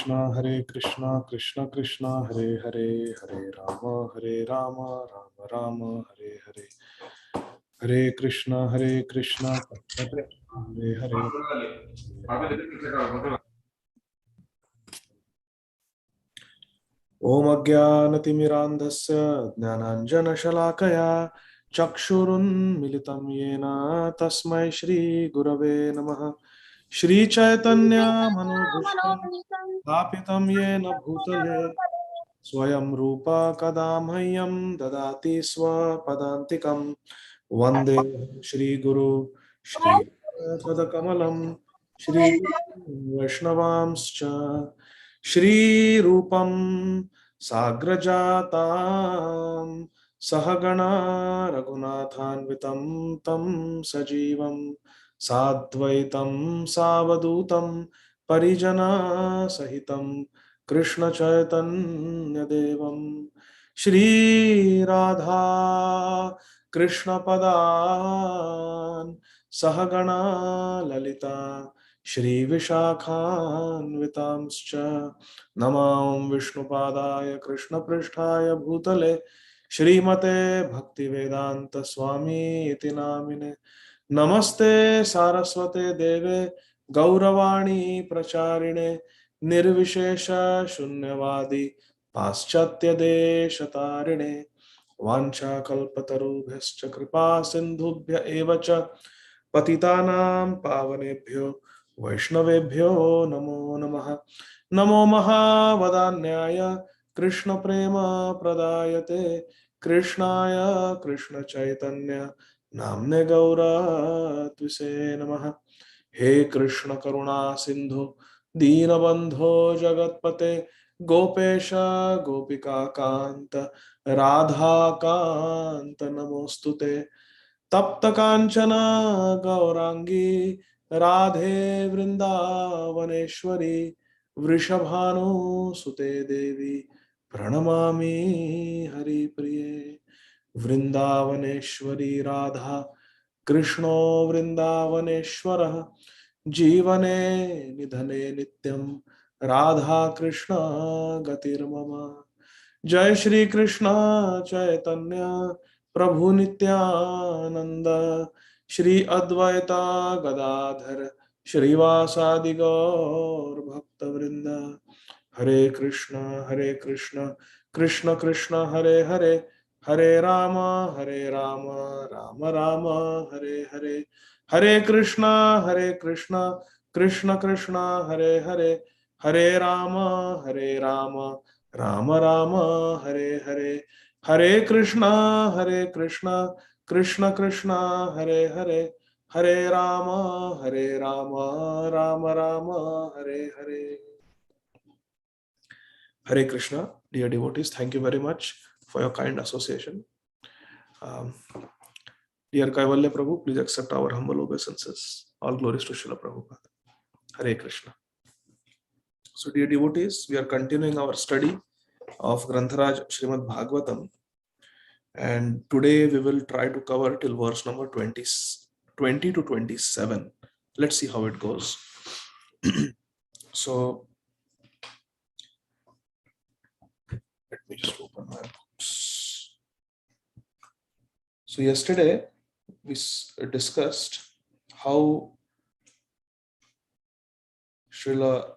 Krishna, Krishna Krishna, Hare Hare, Hare Rama, Rama Rama, Hare Hare. Hare Krishna, Krishna Krishna, Hare Hare. Om Ajnanatimirandhasya Jnananjanashalakaya Chakshurunmilitam Yena Tasmai Shri Gurave Namaha. Shri Chaitanya Manobhishtam स्थापितं येन भूतले स्वयं रूपा कदा मह्यं ददाति स्वपदान्तिकं वन्दे श्रीगुरु श्रीपदकमलं श्री वैष्णवांश्च श्रीरूपं साग्रजातां सहगणा रघुनाथान्वितं तं सजीवं साद्वैतं सावधूतं परिजना सहितं कृष्ण चैतन्य देवं श्री राधा कृष्ण पदान् सहगणा ललिता श्री विशाखान्वितांश्च नमां विष्णुपादाय कृष्ण पृष्ठाय भूतले श्रीमते भक्तिवेदांत स्वामी इति नामिने नमस्ते सारस्वते देवे गौरवाणी प्रचारिणे निर्विशेष शून्यवादी पाश्चात्य देशतारिणे वाञ्छाकल्पतरुभ्यश्च कृपा सिन्धुभ्य एव च पतितानां पावनेभ्यो वैष्णवेभ्यो नमो नमः। नमो महावदान्याय कृष्ण प्रेम प्रदायते कृष्णाय कृष्ण चैतन्य नाम्ने गौरत्विषे नमः। हे कृष्ण करुणा सिंधु दीनबंधो जगतपते गोपेश गोपिका कांत राधा कांत नमोस्तुते तप्त कांचन गौरांगी राधे वृंदावनेश्वरी वृषभानुसुते देवी प्रणमामि हरिप्रिये। वृंदावनेश्वरी राधा कृष्णो वृंदावनेश्वरः जीवने निधने नित्यं राधा कृष्ण गतिर्मम। जय श्री कृष्ण चैतन्य प्रभु नित्यानंद श्री अद्वैता गदाधर श्रीवासादि गौर भक्तवृंद। हरे कृष्ण कृष्ण कृष्ण हरे हरे हरे राम राम राम हरे हरे। हरे कृष्ण कृष्ण कृष्ण हरे हरे हरे राम राम राम हरे हरे। हरे Krishna Krishna Krishna Hare Hare Hare Ram Ram Ram Hare Hare. Hare Krishna, dear devotees, thank you very much for your kind association. Dear Kaivalya Prabhu, please accept our humble obeisances. All glories to Srila Prabhupada. Hare Krishna. So, dear devotees, we are continuing our study of Grantharaj Śrīmad Bhagavatam, and today we will try to cover till verse number 20 to 27. Let's see how it goes. So, let me just open my books. So yesterday we discussed how Srila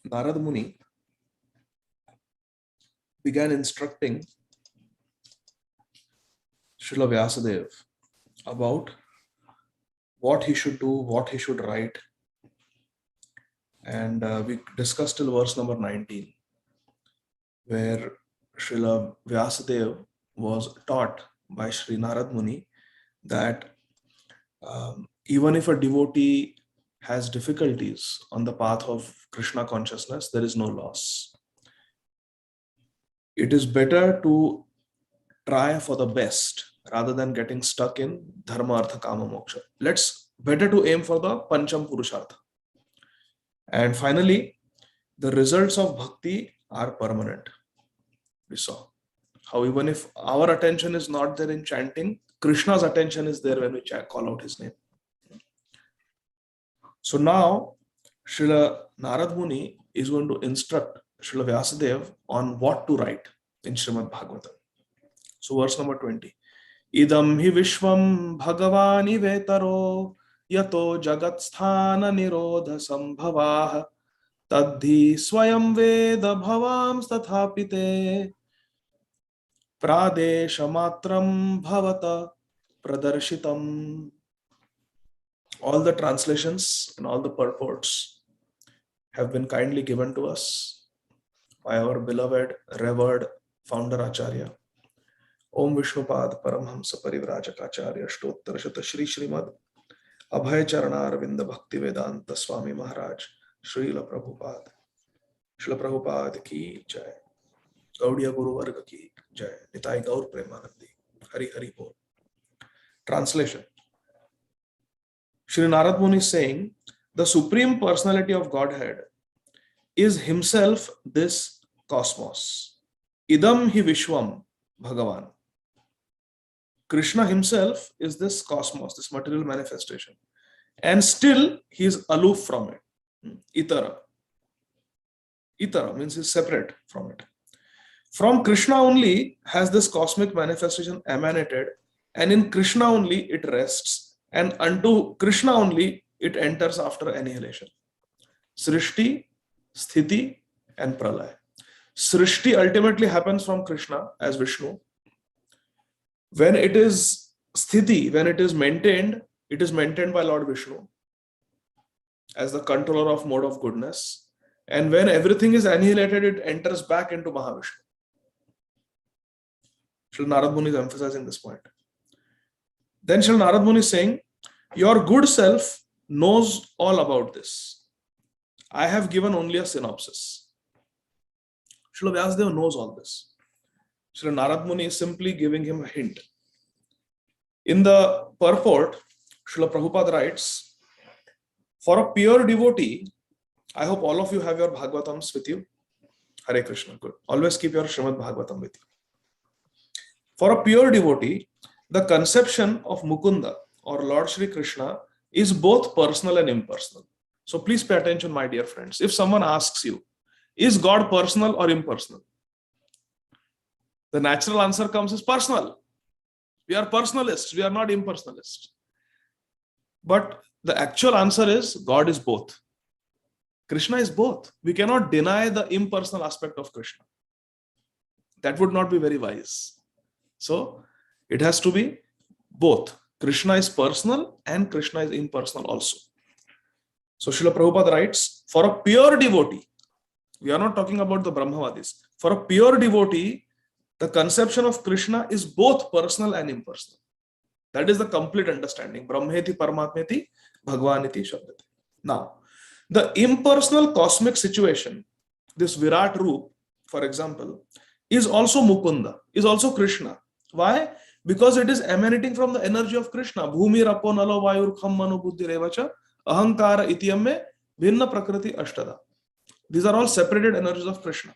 Narada Muni began instructing Srila Vyasadeva about what he should do, what he should write. And we discussed till verse number 19, where Srila Vyasadeva was taught by Sri Narada Muni that even if a devotee has difficulties on the path of Krishna consciousness, there is no loss. It is better to try for the best rather than getting stuck in dharma, artha, kama, moksha. Better to aim for the pancham purushartha. And finally, the results of bhakti are permanent. We saw how even if our attention is not there in chanting, Krishna's attention is there when we call out his name. So now, Srila Narada Muni is going to instruct Srila Vyasadeva on what to write in Śrīmad Bhagavatam. So verse number 20. Idam hi vishvam bhagavani vetaro yato jagatsthana nirodha sambhavah tadhi swayam veda bhavams tathapite pradesha matram bhavata pradarshitam. All the translations and all the purports have been kindly given to us by our beloved, revered founder Acharya. Om Vishnupad Paramhamsa Parivrajaka Shtottara Shata Shri Śrīmad Abhay Charana Arvinda Bhakti Vedanta Swami Maharaj Srila Prabhupada. Srila Prabhupada ki jai. Gaudiya Guru Varga ki jai. Nitai Gaur Premanandi. Hari Hari Bol. Translation. Shri Narada Muni is saying, the Supreme Personality of Godhead is himself this cosmos. Idam hi Vishwam Bhagavan. Krishna himself is this cosmos, this material manifestation. And still he is aloof from it. Itara. Itara means he is separate from it. From Krishna only has this cosmic manifestation emanated, and in Krishna only it rests, and unto Krishna only it enters after annihilation. Srishti, Sthiti, and Pralaya. Srishti ultimately happens from Krishna as Vishnu. When it is Sthiti, when it is maintained by Lord Vishnu as the controller of mode of goodness. And when everything is annihilated, it enters back into Mahavishnu. Srila Narada Muni is emphasizing this point. Then Srila Narada Muni is saying, your good self knows all about this. I have given only a synopsis. Srila Vyasadeva knows all this. Srila Narada Muni is simply giving him a hint. In the purport, Srila Prabhupada writes, for a pure devotee, I hope all of you have your Bhagavatams with you. Hare Krishna, good. Always keep your Śrīmad Bhagavatam with you. For a pure devotee, the conception of Mukunda or Lord Shri Krishna is both personal and impersonal. So please pay attention, my dear friends. If someone asks you, is God personal or impersonal? The natural answer comes as personal. We are personalists, we are not impersonalists. But the actual answer is God is both. Krishna is both. We cannot deny the impersonal aspect of Krishna. That would not be very wise. So it has to be both. Krishna is personal and Krishna is impersonal also. So Srila Prabhupada writes, for a pure devotee, we are not talking about the Brahmavadis. For a pure devotee, the conception of Krishna is both personal and impersonal. That is the complete understanding. Brahmeti Paramatmeti Bhagwaniti Shabdati. Now, the impersonal cosmic situation, this Virat Roop, for example, is also Mukunda, is also Krishna. Why? Because it is emanating from the energy of Krishna. Bhumi Rapo Nalo Vayur Kham Manu Buddhi Revacha Ahankara Itiyame Bhinna Prakriti Ashtada. These are all separated energies of Krishna.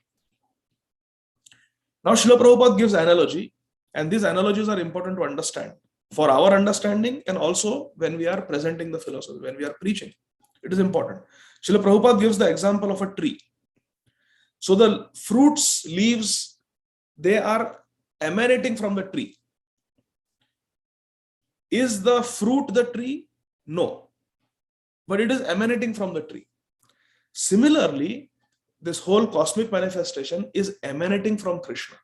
Now Srila Prabhupada gives analogy, and these analogies are important to understand for our understanding and also when we are presenting the philosophy, when we are preaching. It is important. Srila Prabhupada gives the example of a tree. So the fruits, leaves, they are emanating from the tree. Is the fruit the tree? No. But it is emanating from the tree. Similarly, this whole cosmic manifestation is emanating from Krishna.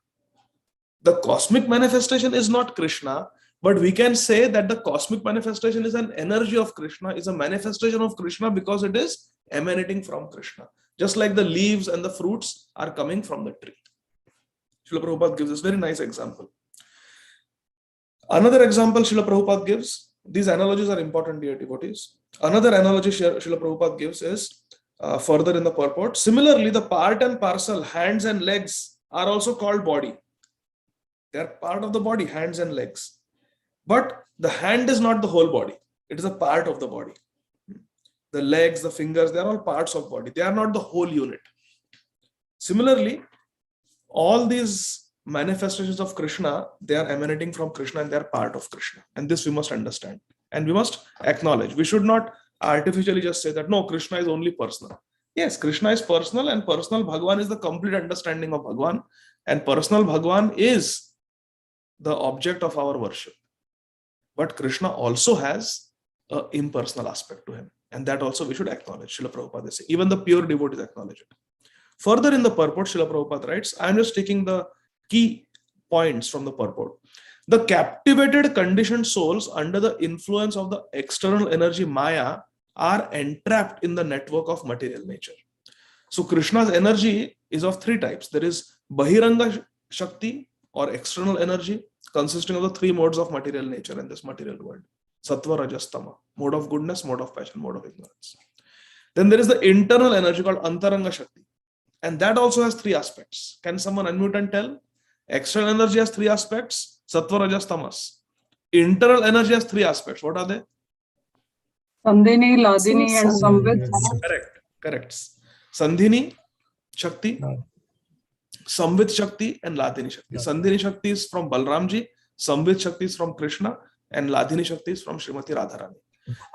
The cosmic manifestation is not Krishna, but we can say that the cosmic manifestation is an energy of Krishna, is a manifestation of Krishna because it is emanating from Krishna. Just like the leaves and the fruits are coming from the tree. Srila Prabhupada gives this very nice example. Another example Srila Prabhupada gives, these analogies are important, dear devotees. Another analogy Srila Prabhupada gives is further in the purport. Similarly, the part and parcel, hands and legs, are also called body. They are part of the body, hands and legs. But the hand is not the whole body. It is a part of the body. The legs, the fingers, they are all parts of body. They are not the whole unit. Similarly, all these manifestations of Krishna, they are emanating from Krishna and they are part of Krishna. And this we must understand. And we must acknowledge. We should not artificially just say that, no, Krishna is only personal. Yes, Krishna is personal, and personal Bhagwan is the complete understanding of Bhagwan, and personal Bhagwan is the object of our worship. But Krishna also has an impersonal aspect to him, and that also we should acknowledge. Srila Prabhupada is saying, even the pure devotees acknowledge it. Further in the purport, Srila Prabhupada writes, I am just taking the key points from the purport. The captivated conditioned souls under the influence of the external energy Maya are entrapped in the network of material nature. So Krishna's energy is of three types. There is Bahiranga Shakti, or external energy, consisting of the three modes of material nature in this material world. Sattva, Rajas, Tama, mode of goodness, mode of passion, mode of ignorance. Then there is the internal energy called Antaranga Shakti, and that also has three aspects. Can someone unmute and tell? External energy has three aspects: Sattva, Rajas, Tamas. Internal energy has three aspects. What are they? Sandhini, Ladini, and Samvit. Correct. Sandhini Shakti, Samvit Shakti, and Ladini Shakti. Sandhini Shakti is from Balramji, Samvit Shakti is from Krishna, and Ladini Shakti is from Srimati Radharani.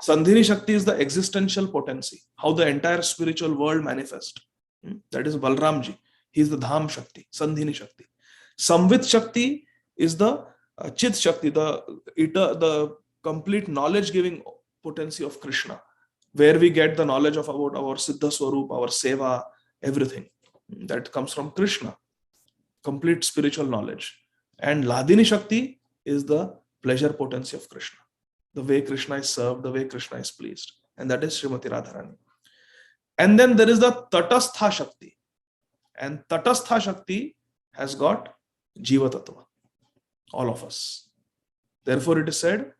Sandhini Shakti is the existential potency, how the entire spiritual world manifests. That is Balramji. He is the Dham Shakti, Sandhini Shakti. Samvit Shakti is the Chit Shakti, the complete knowledge-giving potency of Krishna, where we get the knowledge of about our Siddha Swarup, our Seva, everything. That comes from Krishna, complete spiritual knowledge. And Ladini Shakti is the pleasure potency of Krishna, the way Krishna is served, the way Krishna is pleased. And that is Srimati Radharani. And then there is the Tatastha Shakti. And Tatastha Shakti has got Jiva Tattva, all of us. Therefore it is said,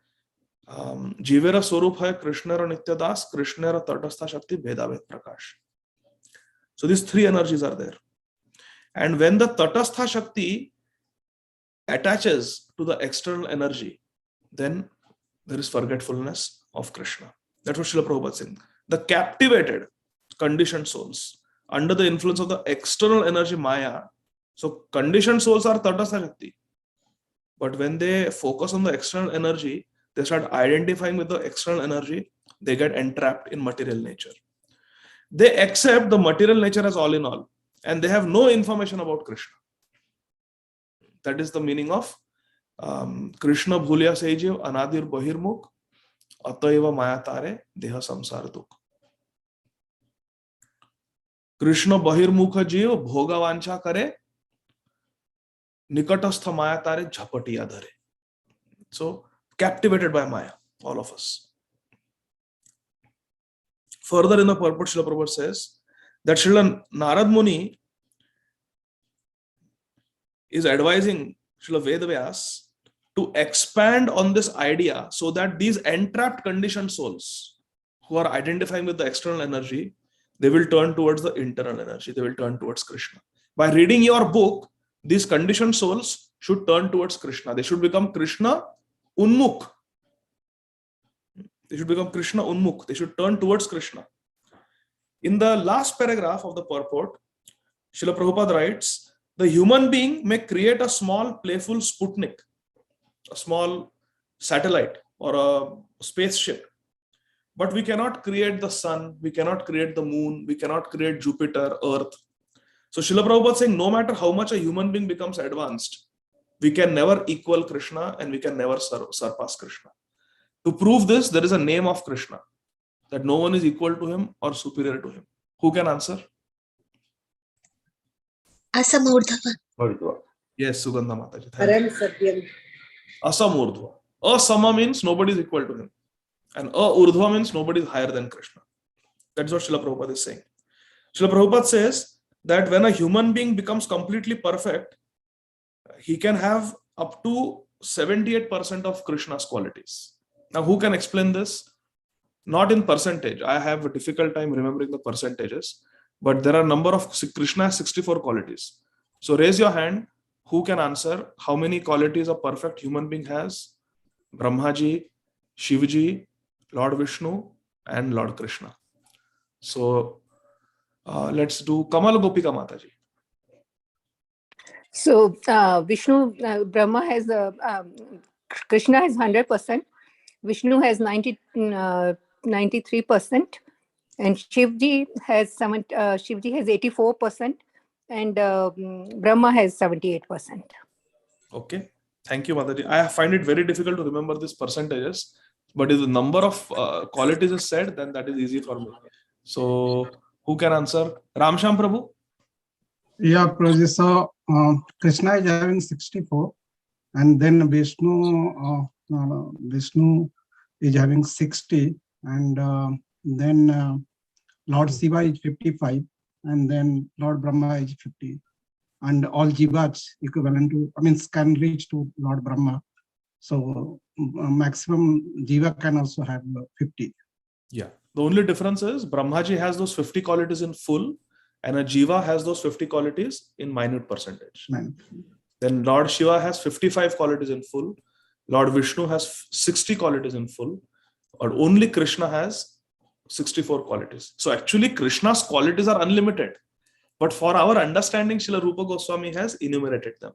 Jivera Swarup hai Krishnera Nityadas, Krishnera Tatastha Shakti Vedavet Prakash. So these three energies are there. And when the Tatastha Shakti attaches to the external energy, then there is forgetfulness of Krishna. That's what Srila Prabhupada is saying. The captivated, conditioned souls under the influence of the external energy Maya. So conditioned souls are Tatastha Shakti. But when they focus on the external energy, they start identifying with the external energy, they get entrapped in material nature. They accept the material nature as all in all, and they have no information about Krishna. That is the meaning of Krishna bhulya sejiv anadir bahirmukh ataiva mayatare deha samsar dukh. Krishna bahirmukha jiv bhoga vancha kare nikatastha mayatare jhapatiya dhare. So captivated by Maya, all of us. Further in the purport, Srila Prabhupada says that Srila Narada Muni is advising Srila Vedavyas to expand on this idea so that these entrapped conditioned souls who are identifying with the external energy, they will turn towards the internal energy, they will turn towards Krishna. By reading your book, these conditioned souls should turn towards Krishna. They should become Krishna Unmukh. They should become Krishna Unmukh. They should turn towards Krishna. In the last paragraph of the purport, Srila Prabhupada writes, the human being may create a small playful Sputnik, a small satellite or a spaceship, but we cannot create the sun, we cannot create the moon, we cannot create Jupiter, Earth. So Srila Prabhupada is saying, no matter how much a human being becomes advanced, we can never equal Krishna and we can never surpass Krishna. To prove this, there is a name of Krishna, that no one is equal to him or superior to him. Who can answer? Asamurdhava. Yes, Sugandha Mataji. Param Satyam. Asamurdhva. Asama means nobody is equal to him. And Urdhva means nobody is higher than Krishna. That's what Srila Prabhupada is saying. Srila Prabhupada says that when a human being becomes completely perfect, he can have up to 78% of Krishna's qualities. Now, who can explain this? Not in percentage. I have a difficult time remembering the percentages, but there are a number of Krishna has 64 qualities. So raise your hand. Who can answer how many qualities a perfect human being has? Brahmaji, Shivji, Lord Vishnu, and Lord Krishna. So let's do Kamal Gopika Mataji. So Vishnu, Brahma has Krishna has 100%, Vishnu has 93%, And Shivji has 84%, and Brahma has 78%. Okay. Thank you, Mataji. I find it very difficult to remember these percentages, but if the number of qualities is said, then that is easy for me. So, who can answer? Ramsham Prabhu? Yeah, Prabhuji. So Krishna is having 64, and then Vishnu is having 60, and then Lord Shiva is 55, and then Lord Brahma is 50, and all jivas equivalent to, can reach to Lord Brahma. So maximum jiva can also have 50. Yeah. The only difference is Brahmaji has those 50 qualities in full, and a jiva has those 50 qualities in minute percentage. Then Lord Shiva has 55 qualities in full. Lord Vishnu has 60 qualities in full, or only Krishna has 64 qualities. So actually Krishna's qualities are unlimited, but for our understanding, Srila Rupa Goswami has enumerated them.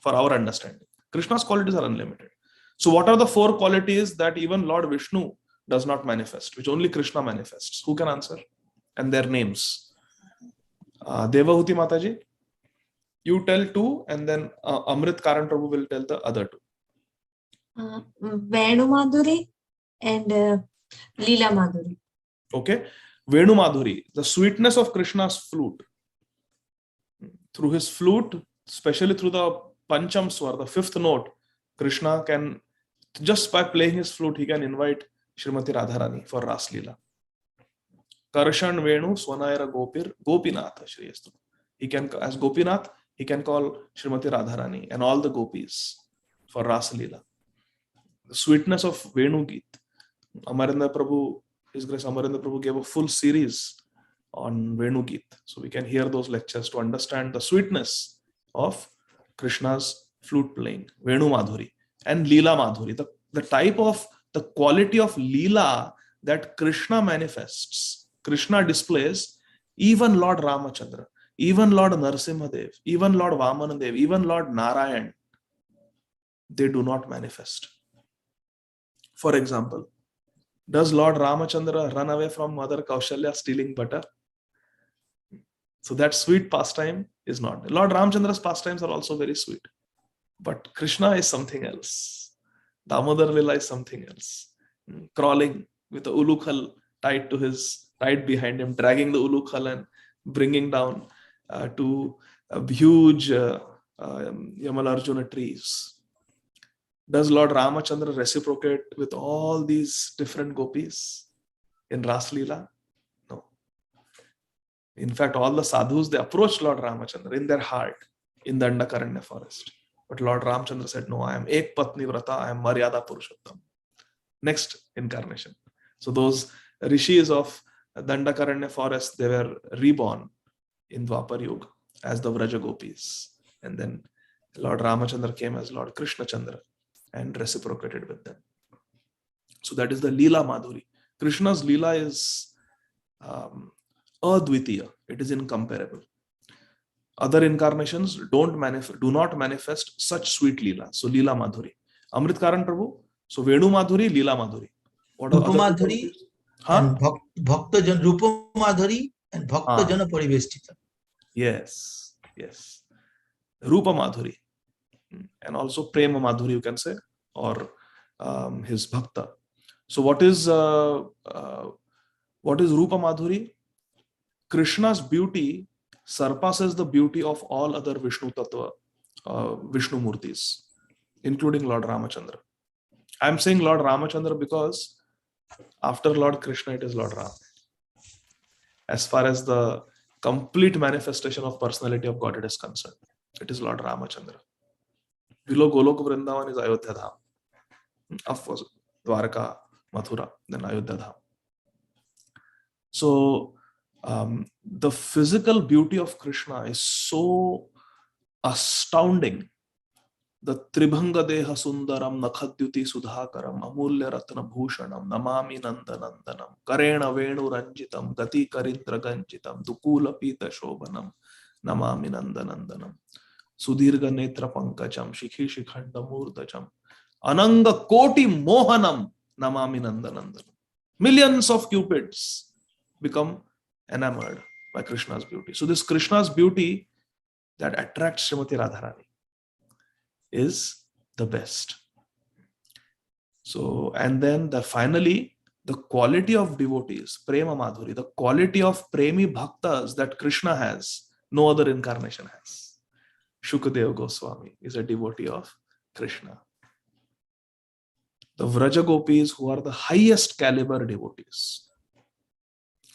For our understanding, Krishna's qualities are unlimited. So what are the 4 qualities that even Lord Vishnu does not manifest, which only Krishna manifests? Who can answer? And their names. Devahuti Mataji, you tell 2, and then Amrit Karan Prabhu will tell the other 2. Venu Madhuri and Leela Madhuri. Okay. Venu Madhuri, the sweetness of Krishna's flute. Through his flute, especially through the Pancham Swar, the 5th note, Krishna can, just by playing his flute, he can invite Srimati Radharani for Ras Leela. Karshan Venu Swanayara Gopir Gopinath Shriyastu. He can, as Gopinath, he can call Srimati Radharani and all the gopis for Ras Leela. The sweetness of Venu Geet. Amarendra Prabhu, His Grace Amarendra Prabhu gave a full series on Venu Geet. So we can hear those lectures to understand the sweetness of Krishna's flute playing, Venu Madhuri, and Leela Madhuri. The type of, the quality of Leela that Krishna manifests, Krishna displays, even Lord Ramachandra, even Lord Narasimhadev, even Lord Vamanadev, even Lord Narayan, they do not manifest. For example, does Lord Ramachandra run away from Mother Kaushalya stealing butter? So that sweet pastime is not. Lord Ramachandra's pastimes are also very sweet. But Krishna is something else. Damodar Lila is something else. Crawling with the ulukhal tied to his, right behind him, dragging the ulukhal and bringing down to huge Yamalarjuna trees. Does Lord Ramachandra reciprocate with all these different gopis in Ras Leela? No. In fact, all the sadhus, they approached Lord Ramachandra in their heart in the Dandakaranya forest. But Lord Ramachandra said, no, I am Ek Patni Vrata, I am Maryada Purushottam. Next incarnation. So those rishis of Dandakaranya forest, they were reborn in Dwapar Yuga as the Vraja gopis. And then Lord Ramachandra came as Lord Krishna Chandra and reciprocated with them. So that is the Leela Madhuri. Krishna's Leela is advitiya. It is incomparable. Other incarnations do not manifest such sweet Leela. So Leela Madhuri. Amrit Karan Prabhu. So Venu Madhuri, Leela Madhuri. What are Rupa Madhuri and Bhakta Jan, Rupa Madhuri and Bhakta Jana Parivestita. Yes, yes. Rupa Madhuri. And also Prema Madhuri, you can say, or his Bhakta. So what is Rupa Madhuri? Krishna's beauty surpasses the beauty of all other Vishnu Tattva, Vishnu Murtis, including Lord Ramachandra. I am saying Lord Ramachandra because after Lord Krishna, it is Lord Ram. As far as the complete manifestation of personality of Godhead is concerned, it is Lord Ramachandra. Below Golok Vrindavan is Ayodhya Dham. Of course, Dwarka, Mathura, then Ayodhya Dham. So, the physical beauty of Krishna is so astounding. The Tribhanga Deha Sundaram Nakhadyuti Sudhakaram Amulya Ratna Bhushanam Namami Nandanandanam Karena Venu Ranjitam Gati Karindra Ganjitam Dukula Pita Shobhanam Namami Nandanandanam Sudhirga Netra Pankajam Shikhi Shikhanda Murdajam Ananga Koti Mohanam Namami Nandanandanam. Millions of cupids, become enamored by Krishna's beauty. So this Krishna's beauty that attracts Srimati Radharani is the best. So, and then finally, the quality of devotees, Prema Madhuri, the quality of Premi Bhaktas that Krishna has, no other incarnation has. Shukadeva Goswami is a devotee of Krishna. The Vraja Gopis, who are the highest caliber devotees.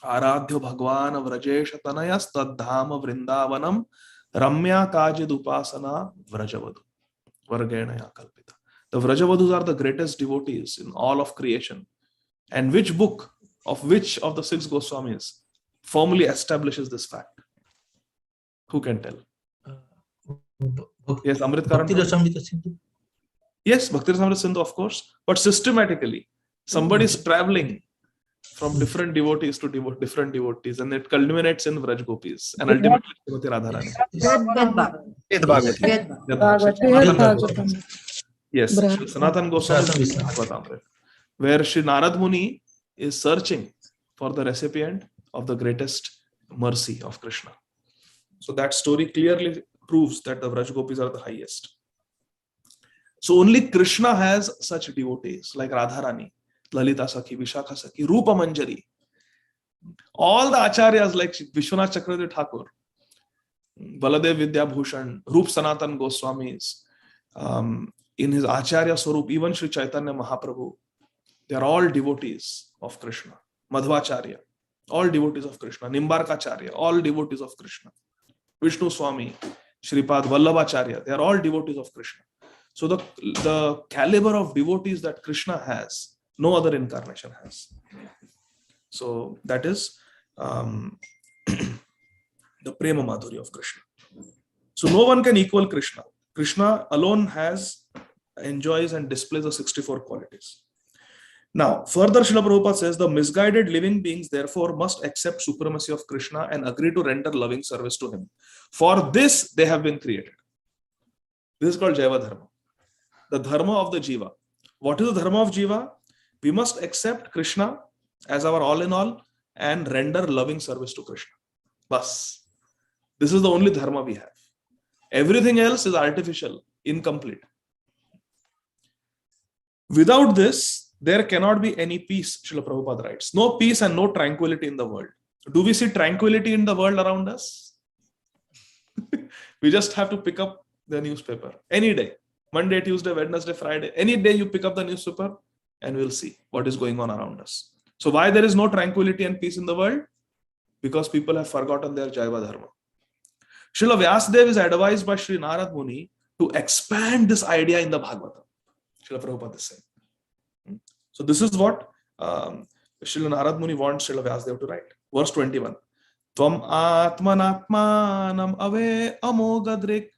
Aradhya Bhagwan Vrajesha Tanayas Tadhama Vrindavanam Ramya Kajid Upasana Vrajavadu Vargenaya Kalpita. The Vrajavadus are the greatest devotees in all of creation. And which book of which of the 6 Goswamis formally establishes this fact? Who can tell? Yes, Amrit Karan. Bhakti Rasamrita Sindhu. Yes, Bhakti Rasamrita Sindhu, of course. But systematically, somebody is traveling from different devotees to different devotees, and it culminates in Vraj Gopis and ultimately Srimati Radharani. Bhagavatam. Yes, Sanatana Goswami, Bhagavatam, where Sri Narada Muni is searching for the recipient of the greatest mercy of Krishna. So that story clearly proves that the Vraj Gopis are the highest. So only Krishna has such devotees like Radharani, Lalita Sakhi, Vishakha Sakhi, Rupa Manjari. All the acharyas like Vishwanath Chakravarti Thakur, Baladev Vidya Bhushan, Rup Sanatan Goswamis, in his Acharya Swarup, even Sri Chaitanya Mahaprabhu, they are all devotees of Krishna. Madhvacharya, all devotees of Krishna. Nimbarkacharya, all devotees of Krishna. Vishnu Swami, Shripad Vallabhacharya, they are all devotees of Krishna. So the caliber of devotees that Krishna has, no other incarnation has. So that is the Prema Madhuri of Krishna. So no one can equal Krishna. Krishna alone enjoys and displays the 64 qualities. Now, further Srila Prabhupada says, the misguided living beings therefore must accept supremacy of Krishna and agree to render loving service to him. For this, they have been created. This is called Jaiva Dharma, the Dharma of the Jiva. What is the Dharma of Jiva? We must accept Krishna as our all in all and render loving service to Krishna. Bas. This is the only Dharma we have. Everything else is artificial, incomplete. Without this, there cannot be any peace, Srila Prabhupada writes. No peace and no tranquility in the world. Do we see tranquility in the world around us? We just have to pick up the newspaper any day. Monday, Tuesday, Wednesday, Friday. Any day you pick up the newspaper and we'll see what is going on around us. So why there is no tranquility and peace in the world? Because people have forgotten their Jaiva Dharma. Srila Vyasadeva is advised by Sri Narada Muni to expand this idea in the Bhagavatam. Srila Prabhupada is saying. So this is what Srila Narada Muni wants Srila Vyasadeva to write. Verse 21. Tvam atmanatmanam ave amogadrik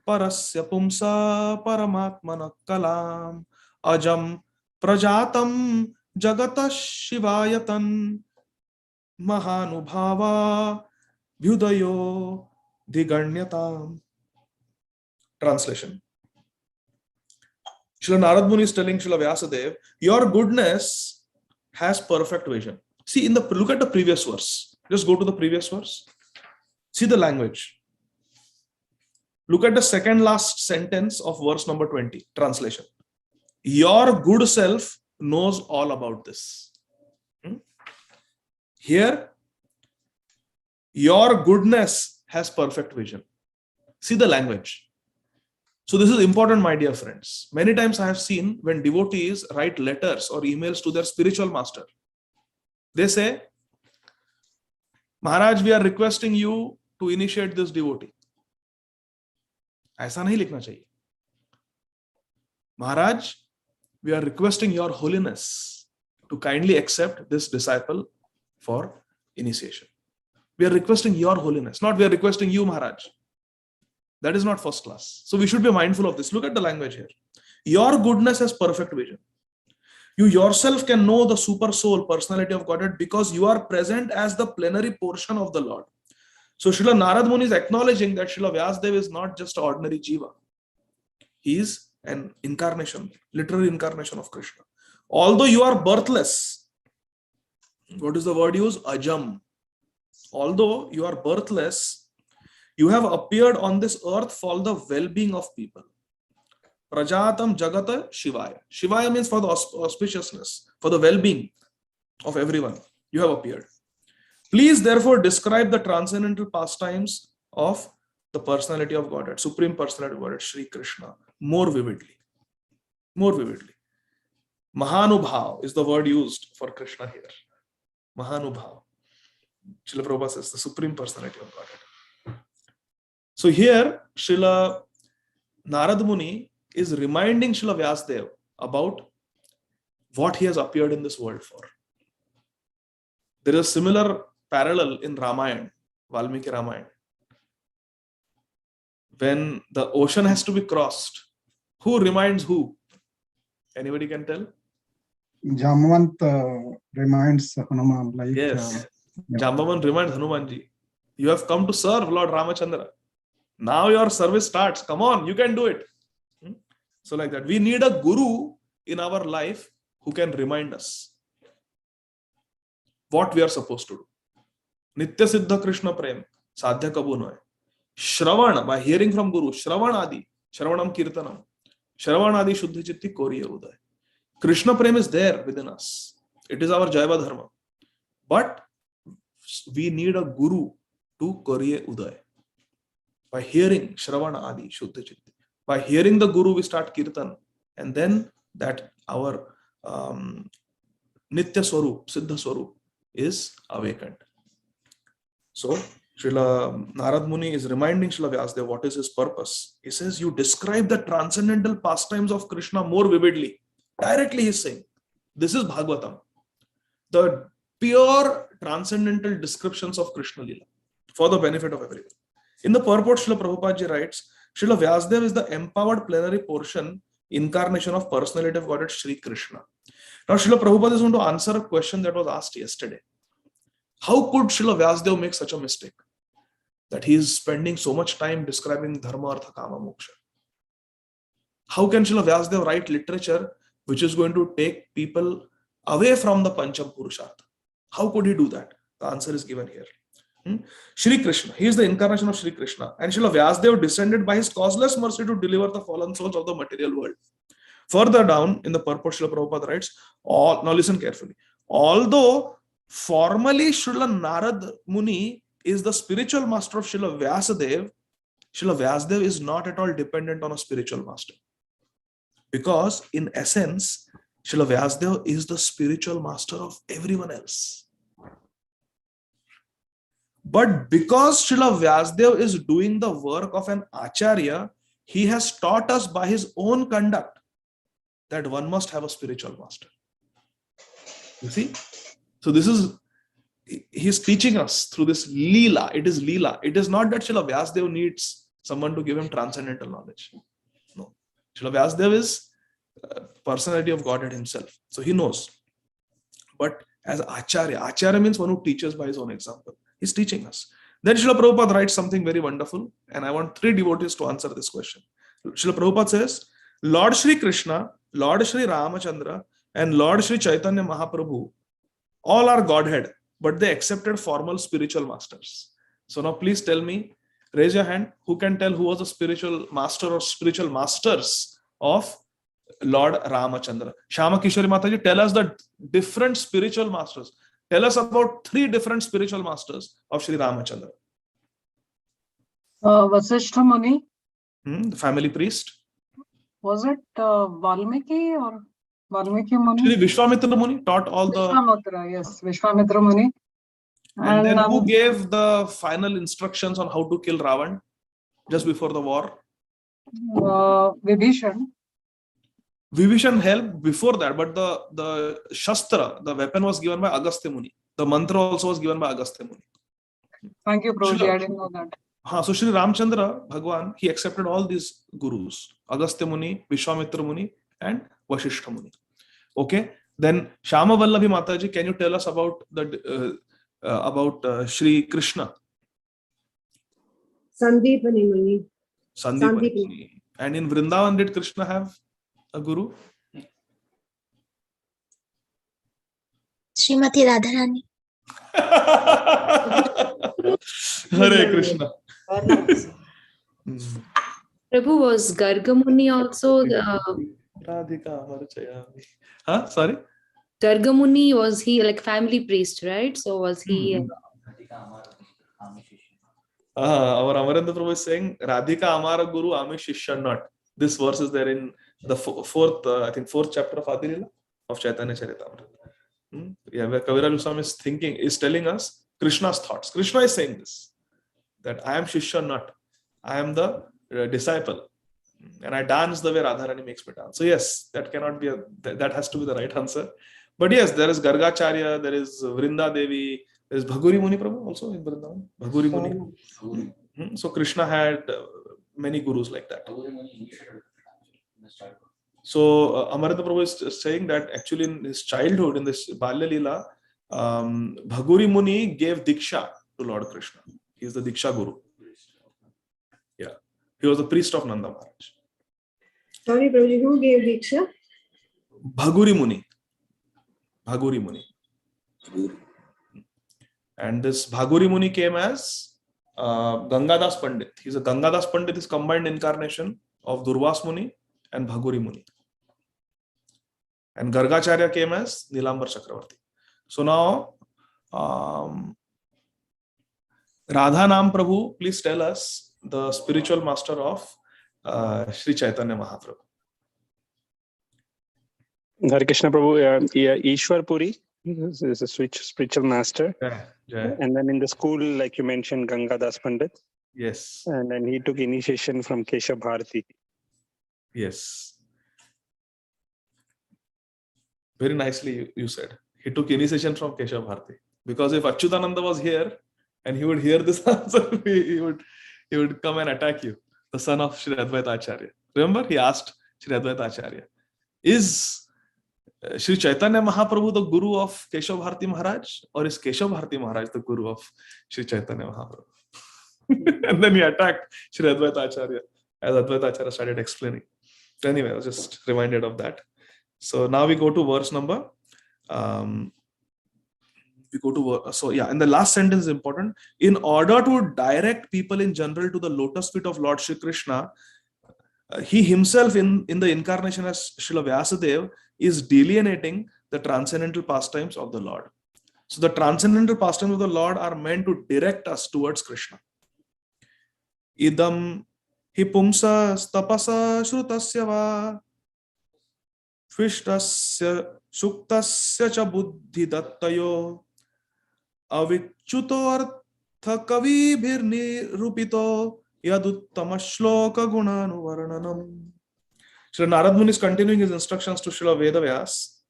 parasya pumsa paramatmana kalam ajam prajatam jagata shivayatan mahanubhava vyudayo diganyatam. Translation. Srila Narada Muni is telling Srila Vyasadeva, your goodness has perfect vision. See, look at the previous verse. Just go to the previous verse. See the language. Look at the second last sentence of verse number 20. Translation. Your good self knows all about this. Here, your goodness has perfect vision. See the language. So this is important, my dear friends. Many times I have seen when devotees write letters or emails to their spiritual master, they say, Maharaj, we are requesting you to initiate this devotee. ऐसा नहीं लिखना चाहिए. Maharaj, we are requesting your holiness to kindly accept this disciple for initiation. We are requesting your holiness, not we are requesting you, Maharaj. That is not first class. So we should be mindful of this. Look at the language here. Your goodness has perfect vision. You yourself can know the super soul personality of Godhead because you are present as the plenary portion of the Lord. So Srila Narada Muni is acknowledging that Srila Vyasadeva is not just an ordinary jiva. He is an incarnation, literal incarnation of Krishna. Although you are birthless, What is the word used? Ajam. Although you are birthless, you have appeared on this earth for the well-being of people. Prajatam Jagata Shivaya. Shivaya means for the auspiciousness, for the well-being of everyone. You have appeared. Please therefore describe the transcendental pastimes of the personality of Godhead, Supreme Personality of Godhead, Shri Krishna, more vividly. More vividly. Mahanubhav is the word used for Krishna here. Mahanubhav. Srila Prabhupada says the Supreme Personality of Godhead. So here, Srila Narada Muni is reminding Srila Vyasadeva about what he has appeared in this world for. There is a similar parallel in Ramayana, Valmiki Ramayana. When the ocean has to be crossed, who reminds who? Anybody can tell? Jamvant reminds Hanuman, like Yes. yeah. Jambavan reminds Hanumanji, you have come to serve Lord Ramachandra. Now your service starts. Come on, you can do it. So like that, we need a guru in our life who can remind us what we are supposed to do. Nitya Siddha Krishna Prem, Sadhya Kabu Noy. Shravan, by hearing from Guru, Shravan Adi, Shravanam Kirtanam, Shravan Adi Shuddhi Chitti Koriya Uday. Krishna Prem is there within us. It is our Jaiva Dharma. But we need a guru to Koriya Uday. By hearing Shravana Adi Shuddhi Chitti. By hearing the Guru, we start Kirtan, and then that our Nitya Swarup, Siddha Swarup is awakened. So, Srila Narada Muni is reminding Srila Vyasadeva what is his purpose. He says, you describe the transcendental pastimes of Krishna more vividly. Directly he is saying, this is Bhagavatam. The pure transcendental descriptions of Krishna Lila for the benefit of everyone. In the purport, Srila Prabhupada ji writes, Srila Vyasadeva is the empowered plenary portion, incarnation of personality of Godhead, Shri Krishna. Now, Srila Prabhupada is going to answer a question that was asked yesterday. How could Srila Vyasadeva make such a mistake? That he is spending so much time describing Dharma, Artha, Kama, Moksha. How can Srila Vyasadeva write literature which is going to take people away from the Pancham Purushartha? How could he do that? The answer is given here. Shri Krishna, he is the incarnation of Shri Krishna, and Srila Vyasadeva descended by his causeless mercy to deliver the fallen souls of the material world. Further down in the purport, Srila Prabhupada writes, now listen carefully. Although formally Srila Narada Muni is the spiritual master of Srila Vyasadeva, Srila Vyasadeva is not at all dependent on a spiritual master. Because in essence, Srila Vyasadeva is the spiritual master of everyone else. But because Srila Vyasadeva is doing the work of an Acharya, he has taught us by his own conduct that one must have a spiritual master. You see? So this is, he's teaching us through this Leela. It is Leela. It is not that Srila Vyasadeva needs someone to give him transcendental knowledge. No. Srila Vyasadeva is personality of Godhead himself. So he knows. But as Acharya, Acharya means one who teaches by his own example. He's teaching us. Then Srila Prabhupada writes something very wonderful, and I want 3 devotees to answer this question. Srila Prabhupada says, Lord Shri Krishna, Lord Shri Ramachandra, and Lord Shri Chaitanya Mahaprabhu, all are Godhead, but they accepted formal spiritual masters. So now please tell me, raise your hand, who can tell who was the spiritual master or spiritual masters of Lord Ramachandra? Shama Kishori Mataji, tell us the different spiritual masters. Tell us about 3 different spiritual masters of Sri Ramachandra. Vasishtha Muni. The family priest. Was it Valmiki or Valmiki Muni? Shri Vishwamitra Muni taught all the... Vishwamitra, yes. Vishwamitra Muni. And then who gave the final instructions on how to kill Ravan just before the war? Vibhishan. Vibhishan helped before that, but the Shastra, the weapon was given by Agastya Muni. The mantra also was given by Agastya Muni. Thank you, Prabhuji. I didn't know that. So Shri Ramchandra Bhagwan, he accepted all these gurus. Agastya Muni, Vishwamitra Muni, and Vasishtha Muni. Okay. Then Shama Vallabhi Mataji, can you tell us about Shri Krishna? Sandipani Muni. Sandipani Muni. And in Vrindavan, did Krishna have a guru? Srimati Radharani. Hare Krishna. Prabhu, was Garga Muni also Radhika Marchayami. Huh? Sorry? Garga Muni, was he like family priest, right? So was he Our Amarendra Prabhu is saying, Radhika Amara Guru Ami Shishya not. This verse is there in the fourth chapter of Ādi Lila of Chaitanya Charitamrita. Yeah, where Kaviraj Goswami is telling us Krishna's thoughts. Krishna is saying this, that I am Shishya not. I am the disciple. And I dance the way Radharani makes me dance. So yes, that cannot be that has to be the right answer. But yes, there is Gargacharya, there is Vrinda Devi, there is Bhaguri Muni Prabhu also in Vrindavan. Bhaguri Muni. So Krishna had many gurus like that. So Amarendra Prabhu is saying that actually in his childhood, in this Balya Leela, Bhaguri Muni gave Diksha to Lord Krishna. He is the Diksha Guru. Yeah. He was the priest of Nanda Maharaj. Sorry, Prabhuji, who gave Diksha? Bhaguri Muni. Bhaguri Muni. And this Bhaguri Muni came as Gangadas Pandit. He's a Gangadas Pandit is combined incarnation of Durvas Muni and Bhaguri Muni. And Gargacharya came as Nilambar Chakravarti. So now, Radha Nam Prabhu, please tell us the spiritual master of Sri Chaitanya Mahaprabhu. Hare Krishna Prabhu, Ishwar Puri is a spiritual master. Yeah. And then in the school, like you mentioned, Gangadas Pandit. Yes. And then he took initiation from Keshav Bharati. Yes. Very nicely you said. He took initiation from Keshav Bharati. Because if Achyutananda was here and he would hear this answer, he would come and attack you, the son of Sri Advaita Acharya. Remember, he asked Sri Advaita Acharya, is Sri Chaitanya Mahaprabhu the guru of Keshav Bharati Maharaj, or is Keshav Bharati Maharaj the guru of Sri Chaitanya Mahaprabhu? And then he attacked Sri Advaita Acharya as Advaita Acharya started explaining. Anyway, I was just reminded of that. So now we go to verse number. And the last sentence is important. In order to direct people in general to the lotus feet of Lord Shri Krishna, he himself in the incarnation as Srila Vyasadeva is delineating the transcendental pastimes of the Lord. So the transcendental pastimes of the Lord are meant to direct us towards Krishna. Idam hi pumsa tapasa shrutasya va Vishtasya suktasya cha buddhi dattayo avichuto artha kavi bhirni rupito yaduttama shloka gunanuvarnanam. Sri Narada Muni is continuing his instructions to Srila Vedavyas.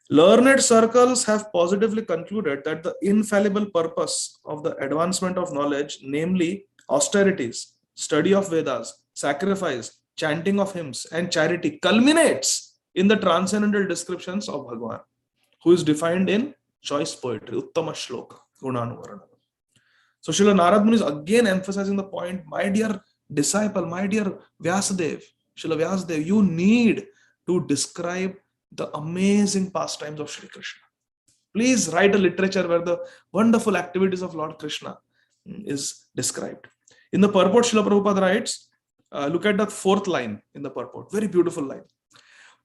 Learned circles have positively concluded that the infallible purpose of the advancement of knowledge, namely austerities, study of Vedas, sacrifice, chanting of hymns, and charity, culminates in the transcendental descriptions of Bhagavan, who is defined in choice poetry, Uttama Shloka, Gunanuvarnanam. So Srila Narada Muni is again emphasizing the point, my dear disciple, my dear Vyasadeva, Srila Vyasadeva, you need to describe the amazing pastimes of Shri Krishna. Please write a literature where the wonderful activities of Lord Krishna is described. In the purport, Srila Prabhupada writes, look at the fourth line in the purport, very beautiful line.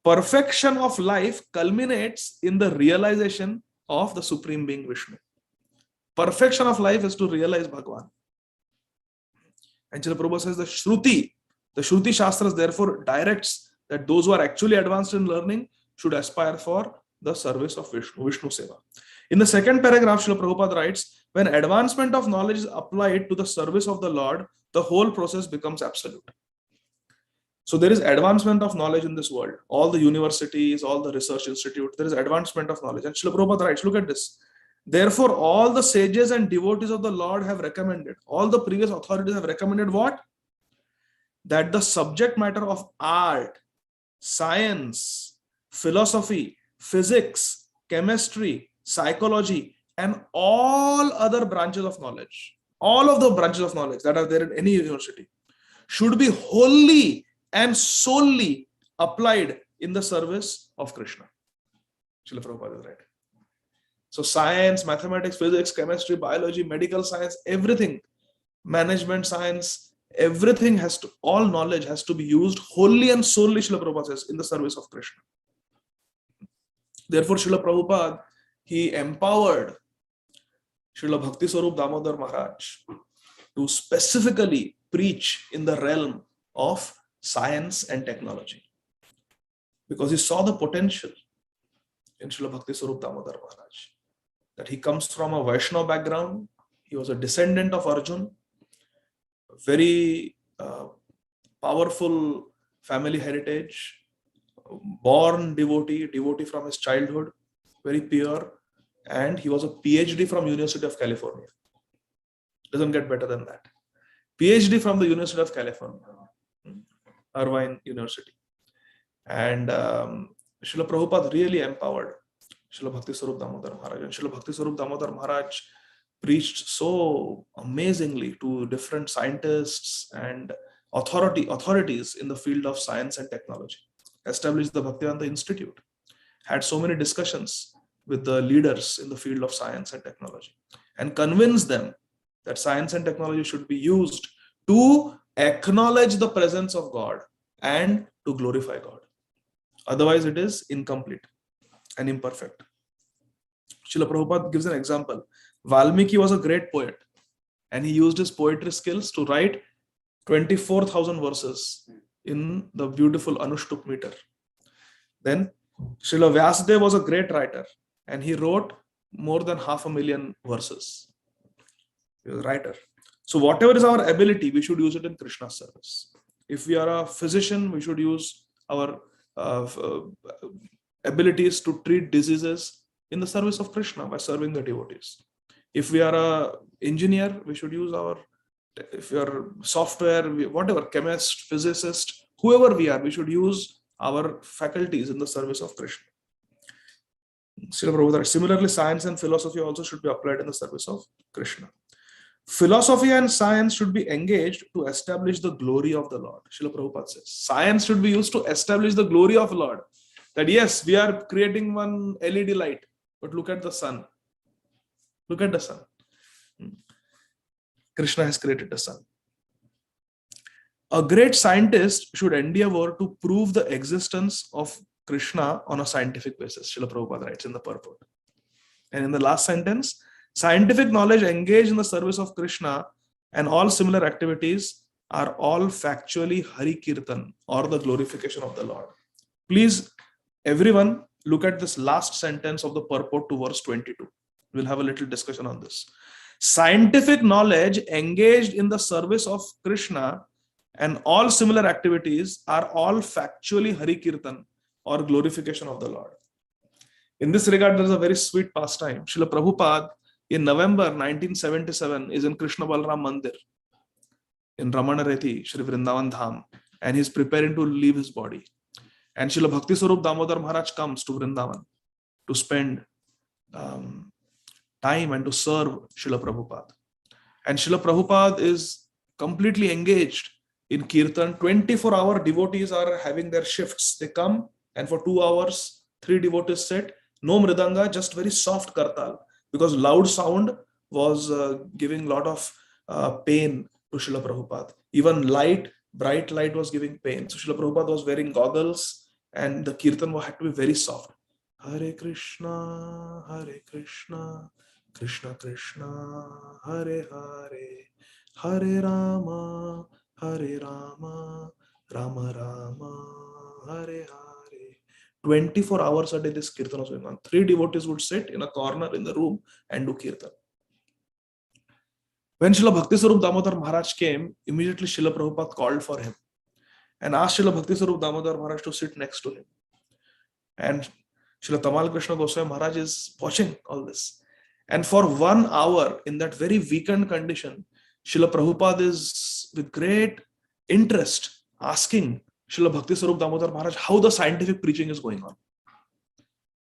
Perfection of life culminates in the realization of the Supreme Being Vishnu. Perfection of life is to realize Bhagavan. And Srila Prabhupada says the Shruti Shastras therefore directs that those who are actually advanced in learning should aspire for the service of Vishnu Seva. In the second paragraph, Srila Prabhupada writes, when advancement of knowledge is applied to the service of the Lord, the whole process becomes absolute. So there is advancement of knowledge in this world. All the universities, all the research institutes, there is advancement of knowledge. And Srila Prabhupada writes, look at this. Therefore, all the sages and devotees of the Lord have recommended, all the previous authorities have recommended what? That the subject matter of art, science, philosophy, physics, chemistry, psychology, and all other branches of knowledge, all of the branches of knowledge that are there in any university, should be wholly and solely applied in the service of Krishna. Srila Prabhupada is right. So science, mathematics, physics, chemistry, biology, medical science, everything, management science, everything has to, all knowledge has to be used wholly and solely, Srila Prabhupada says, in the service of Krishna. Therefore, Srila Prabhupada, he empowered Srila Bhakti Swarup Damodar Maharaj to specifically preach in the realm of science and technology, because he saw the potential in Srila Bhakti Swarup Damodar Maharaj, that he comes from a Vaishnava background. He was a descendant of Arjun, very powerful family heritage, born devotee from his childhood, very pure, and he was a PhD from University of California. Doesn't get better than that. PhD from the University of California, Irvine University. And Srila Prabhupada really empowered Srila Bhakti Swarup Damodar Maharaj. And Srila Bhakti Swarup Damodar Maharaj preached so amazingly to different scientists and authorities in the field of science and technology. Established the Bhaktivedanta Institute, had so many discussions with the leaders in the field of science and technology, and convinced them that science and technology should be used to acknowledge the presence of God and to glorify God. Otherwise, it is incomplete and imperfect. Srila Prabhupada gives an example. Valmiki was a great poet, and he used his poetry skills to write 24,000 verses in the beautiful Anushtup meter. Then Srila Vyasadeva was a great writer, and he wrote more than 500,000 verses. He was a writer. So whatever is our ability, we should use it in Krishna's service. If we are a physician, we should use our abilities to treat diseases in the service of Krishna by serving the devotees. If we are an engineer, we should use our, if we are software, whatever, chemist, physicist, whoever we are, we should use our faculties in the service of Krishna. Similarly, science and philosophy also should be applied in the service of Krishna. Philosophy and science should be engaged to establish the glory of the Lord. Srila Prabhupada says, science should be used to establish the glory of the Lord. That yes, we are creating one LED light, but look at the sun. Look at the sun. Krishna has created the sun. A great scientist should endeavor to prove the existence of Krishna on a scientific basis. Srila Prabhupada writes in the purport. And in the last sentence, scientific knowledge engaged in the service of Krishna and all similar activities are all factually Hari Kirtan, or the glorification of the Lord. Please, everyone, look at this last sentence of the purport to verse 22. We'll have a little discussion on this. Scientific knowledge engaged in the service of Krishna and all similar activities are all factually Hari Kirtan, or glorification of the Lord. In this regard, there is a very sweet pastime. Srila Prabhupada in November 1977 is in Krishna Balram Mandir in Ramanareti, Shri Vrindavan Dham, and he is preparing to leave his body. And Srila Bhakti Swarup Damodar Maharaj comes to Vrindavan to spend time and to serve Srila Prabhupada. And Srila Prabhupada is completely engaged in kirtan. 24-hour devotees are having their shifts. They come and for 2 hours, 3 devotees sit. No mridanga, just very soft kartal, because loud sound was giving a lot of pain to Srila Prabhupada. Even light, bright light was giving pain. So Srila Prabhupada was wearing goggles and the kirtan had to be very soft. Hare Krishna, Krishna Krishna, Hare Hare, Hare Rama, Rama Rama, Hare Hare. 24 hours a day this kirtan was going on. 3 devotees would sit in a corner in the room and do kirtan. When Srila Bhakti Swarup Damodar Maharaj came, immediately Srila Prabhupada called for him and asked Srila Bhakti Swarup Damodar Maharaj to sit next to him. And Srila Tamal Krishna Goswami Maharaj is watching all this. And for 1 hour, in that very weakened condition, Srila Prabhupada is with great interest asking Srila Bhakti Swarup Damodar Maharaj how the scientific preaching is going on,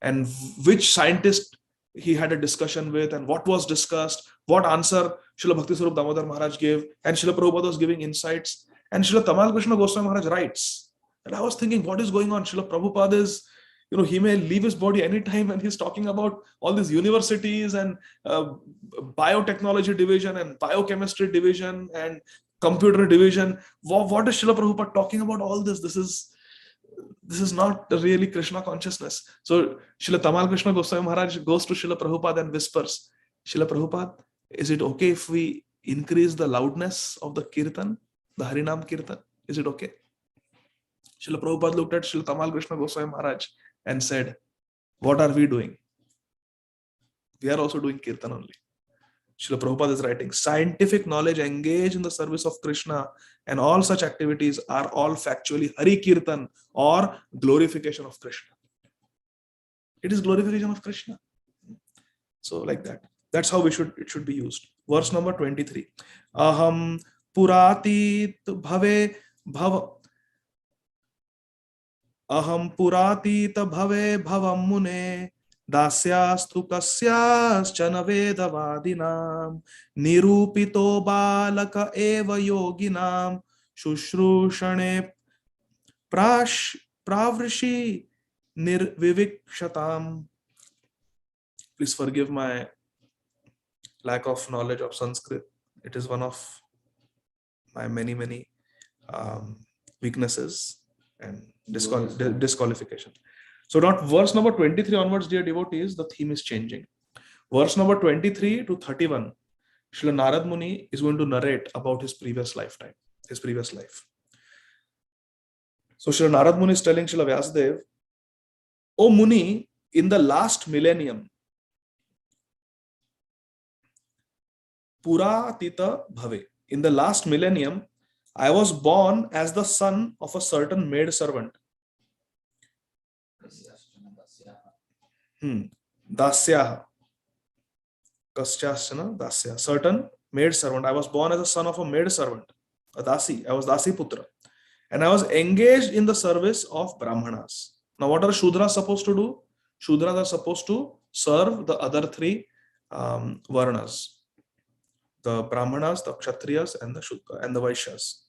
and which scientist he had a discussion with, and what was discussed, what answer Srila Bhakti Swarup Damodar Maharaj gave, and Srila Prabhupada was giving insights. And Srila Tamal Krishna Goswami Maharaj writes, and I was thinking, what is going on? Srila Prabhupada is he may leave his body anytime, and he's talking about all these universities and biotechnology division and biochemistry division and computer division. What is Srila Prabhupada talking about all this? This is not really Krishna consciousness. So Srila Tamal Krishna Goswami Maharaj goes to Srila Prabhupada and whispers, Srila Prabhupada, is it okay if we increase the loudness of the kirtan, the Harinam kirtan? Is it okay? Srila Prabhupada looked at Srila Tamal Krishna Goswami Maharaj and said, what are we doing? We are also doing kirtan only. Srila Prabhupada is writing, scientific knowledge engaged in the service of Krishna and all such activities are all factually Hari Kirtan or glorification of Krishna. It is glorification of Krishna. So like that. That's how it should be used. Verse number 23. Aham puratit bhave bhava. Aham puratit bhave bhavam mune. Dasyastu kasyaschana vedavadinam nirupito balaka eva yoginam shushrushane pravrishi nirvivikshatam. Please forgive my lack of knowledge of Sanskrit. It is one of my many weaknesses and disqualification. So not verse number 23 onwards, dear devotees, the theme is changing. Verse number 23 to 31, Srila Narada Muni is going to narrate about his previous lifetime, his previous life. So Srila Narada Muni is telling Srila Vyasadeva, O Muni, in the last millennium, Pura Tita Bhave, in the last millennium, I was born as the son of a certain maid servant. Dasya. Kasyasana Dasya. Certain maid servant. I was born as a son of a maid servant. A Dasi. I was Dasi Putra. And I was engaged in the service of Brahmanas. Now what are Shudras supposed to do? Shudras are supposed to serve the other three Varnas. The Brahmanas, the Kshatriyas, and the Vaishyas.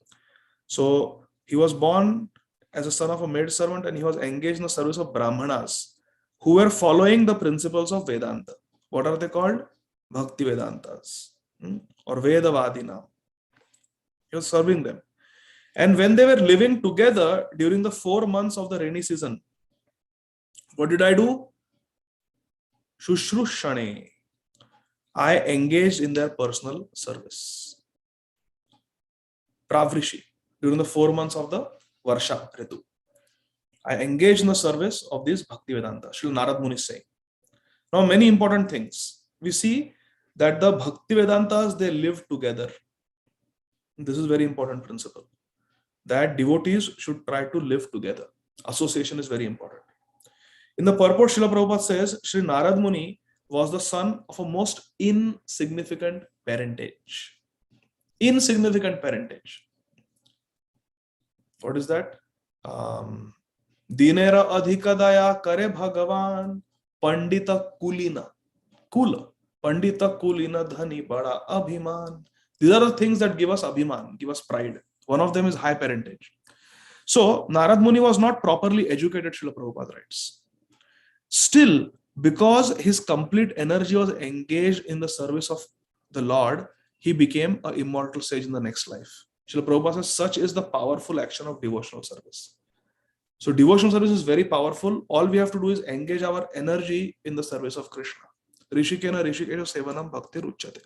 So he was born as a son of a maid servant and he was engaged in the service of Brahmanas who were following the principles of Vedanta. What are they called? Bhakti Vedantas or Vedavadina. He was serving them. And when they were living together during the 4 months of the rainy season, what did I do? Shushrushane. I engaged in their personal service. Pravrishi. During the 4 months of the Varsha Ritu, I engaged in the service of these Bhakti Vedanta. Srila Narada Muni is saying. Now, many important things. We see that the Bhakti Vedantas, they live together. This is a very important principle. That devotees should try to live together. Association is very important. In the purport, Srila Prabhupada says, Sri Narada Muni was the son of a most insignificant parentage. Insignificant parentage. What is that? Dinera adhikadaya kare bhagavan pandita kulina. Kula. Pandita kulina dhani bada abhiman. These are the things that give us abhiman, give us pride. One of them is high parentage. So, Narada Muni was not properly educated, Srila Prabhupada writes. Still, because his complete energy was engaged in the service of the Lord, he became an immortal sage in the next life. Srila Prabhupada says, such is the powerful action of devotional service. So devotional service is very powerful. All we have to do is engage our energy in the service of Krishna. Rishikena Rishikesha Sevanam Bhakti Ruchyate.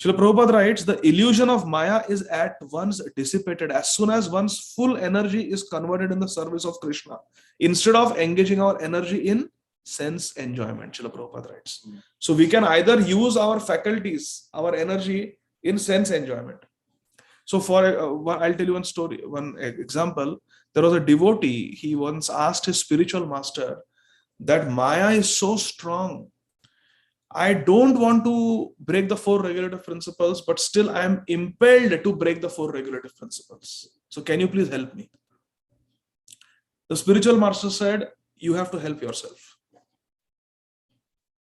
Srila Prabhupada writes, the illusion of Maya is at once dissipated as soon as one's full energy is converted in the service of Krishna, instead of engaging our energy in sense enjoyment, Srila Prabhupada writes. So we can either use our faculties, our energy in sense enjoyment. So I'll tell you one story, one example. There was a devotee, he once asked his spiritual master that Maya is so strong. I don't want to break the 4 regulative principles, but still I am impelled to break the 4 regulative principles. So can you please help me? The spiritual master said, you have to help yourself.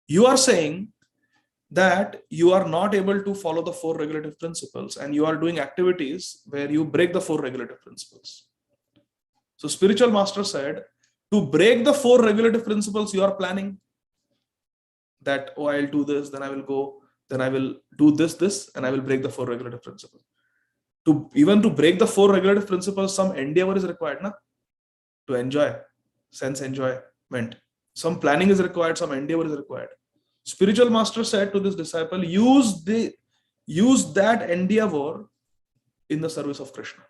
You are saying that you are not able to follow the 4 regulative principles and you are doing activities where you break the 4 regulative principles. So spiritual master said, To break the 4 regulative principles, you are planning that, oh, I'll do this, then I will go, then I will do this, and I will break the 4 regulative principles. Even to break the 4 regulative principles, some endeavor is required, na? To enjoy, sense enjoyment. Some planning is required, some endeavor is required. Spiritual master said to this disciple, use that endeavor in the service of Krishna.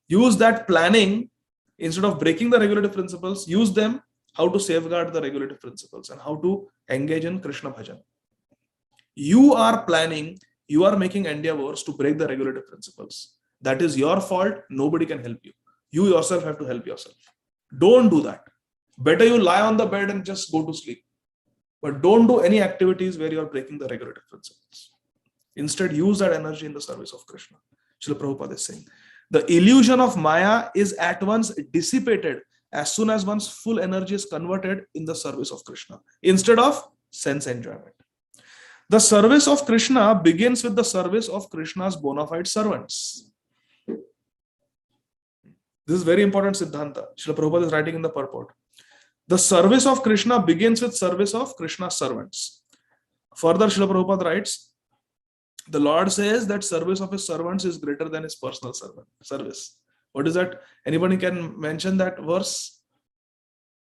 Use that planning, instead of breaking the regulative principles, use them how to safeguard the regulative principles and how to engage in Krishna bhajan. You are planning, you are making endeavors to break the regulative principles. That is your fault. Nobody can help you. You yourself have to help yourself. Don't do that. Better you lie on the bed and just go to sleep. But don't do any activities where you are breaking the regulative principles. Instead, use that energy in the service of Krishna. Srila Prabhupada is saying, the illusion of Maya is at once dissipated as soon as one's full energy is converted in the service of Krishna, instead of sense enjoyment. The service of Krishna begins with the service of Krishna's bona fide servants. This is very important Siddhanta. Srila Prabhupada is writing in the purport. The service of Krishna begins with service of Krishna's servants. Further, Srila Prabhupada writes, the Lord says that service of his servants is greater than his personal service. What is that? Anybody can mention that verse?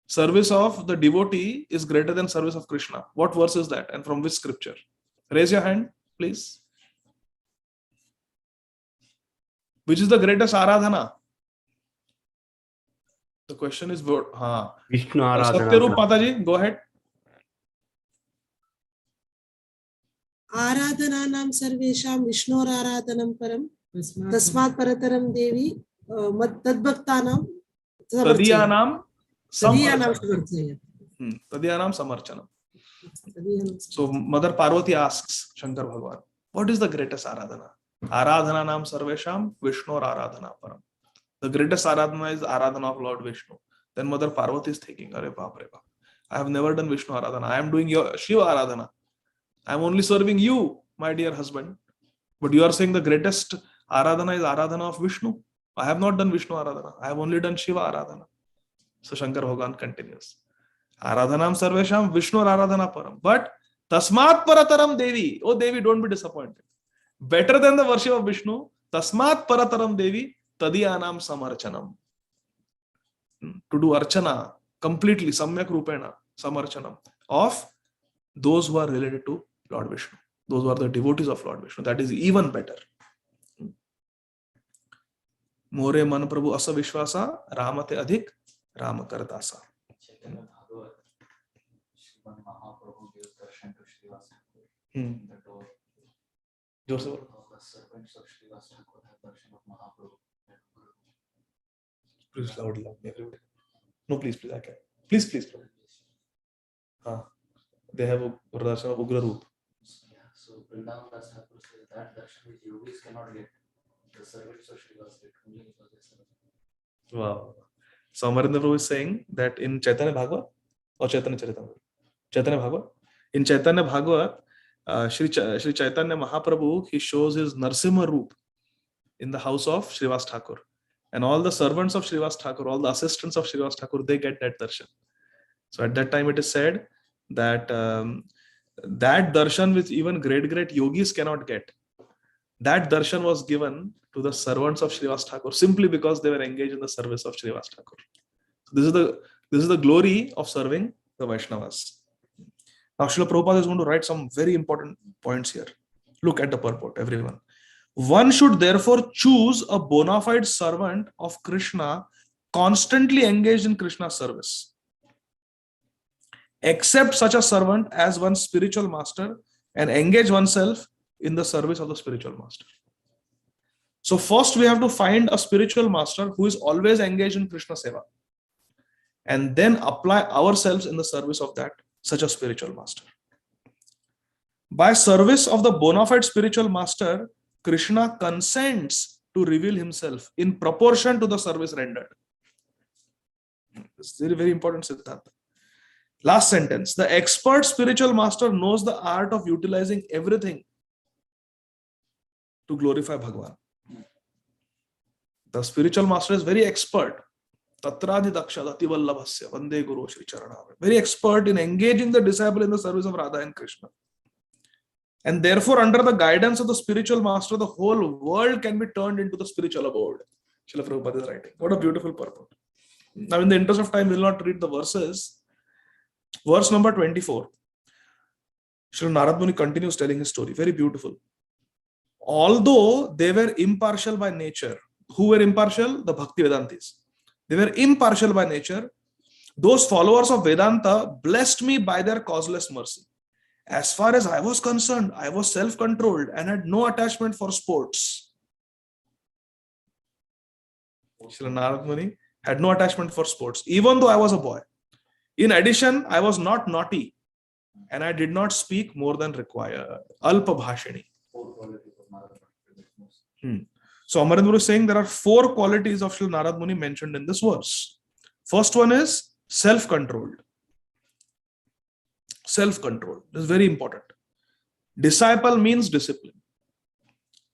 Service of the devotee is greater than service of Krishna. What verse is that? And from which scripture? Raise your hand, please. Which is the greatest aradhana? The question is what? Vishnu Aradhana. Satyarup Mataji, go ahead. आराधनानां सर्वेषां विष्णोराराधनं परं तस्मात् परतरं देवी तद्भक्तानां तदीयानां samarchanam. So Mother Parvati asks Shankar Bhagavan, what is the greatest aradhana? Aradhananam sarvesham Vishnor aradhana param. The greatest aradhana is aradhana of Lord Vishnu. Then Mother Parvati is thinking, Are Baap, I have never done Vishnu aradhana. I am doing your Shiva aradhana. I am only serving you, my dear husband. But you are saying the greatest aradhana is aradhana of Vishnu. I have not done Vishnu aradhana. I have only done Shiva aradhana. So Shankar Bhagavan continues. Aradhanam sarvesham Vishnu aradhana param. But tasmat parataram Devi. Oh Devi, don't be disappointed. Better than the worship of Vishnu, tasmat parataram Devi tadiyanam samarchanam. To do archana completely, samyak rupena, samarchanam of those who are related to Lord Vishnu. Those who are the devotees of Lord Vishnu. That is even better. More man prabhu asa vishwasa ramate adhik rama kardasa. Please loud. No, please, I can. Please. They have a darshan of Ugra Roop. So Vrindavan Das Thakur says that darshan which yogis cannot get. The servants of Srivas get only because they serve. Wow. So Amarendra Prabhu is saying that in Chaitanya Bhagavat or Chaitanya Charitamrita? Chaitanya Bhagavat. In Chaitanya Bhagavat, Shri Chaitanya Mahaprabhu, he shows his Narsimha Roop in the house of Srivas Thakur. And all the servants of Srivas Thakur, all the assistants of Srivas Thakur, they get that darshan. So at that time it is said that that darshan which even great yogis cannot get, that darshan was given to the servants of Srivas Thakur simply because they were engaged in the service of Srivas Thakur. So this is the glory of serving the Vaishnavas. Now Srila Prabhupada is going to write some very important points here. Look at the purport, everyone. One should therefore choose a bona fide servant of Krishna constantly engaged in Krishna's service. Accept such a servant as one's spiritual master and engage oneself in the service of the spiritual master. So first we have to find a spiritual master who is always engaged in Krishna Seva, and then apply ourselves in the service of that such a spiritual master. By service of the bona fide spiritual master, Krishna consents to reveal himself in proportion to the service rendered. This is very, very important Siddhanta. Last sentence. The expert spiritual master knows the art of utilizing everything to glorify Bhagavan. The spiritual master is very expert. Tatradi Daksha Dati Vallabhasya Vande Guru Shri Charana. Very expert in engaging the disciple in the service of Radha and Krishna. And therefore, under the guidance of the spiritual master, the whole world can be turned into the spiritual abode. Srila Prabhupada is writing. What a beautiful purport. Now, in the interest of time, we will not read the verses. Verse number 24. Srila Narada Muni continues telling his story. Very beautiful. Although they were impartial by nature, who were impartial? The Bhakti Vedantis. They were impartial by nature. Those followers of Vedanta blessed me by their causeless mercy. As far as I was concerned, I was self-controlled and had no attachment for sports. Srila Narada Muni had no attachment for sports, even though I was a boy. In addition, I was not naughty and I did not speak more than required. Alpa Bhashini. So Amarendra Guru is saying there are 4 qualities of Srila Narada Muni mentioned in this verse. First one is self-controlled. Self-control. This is very important. Disciple means discipline.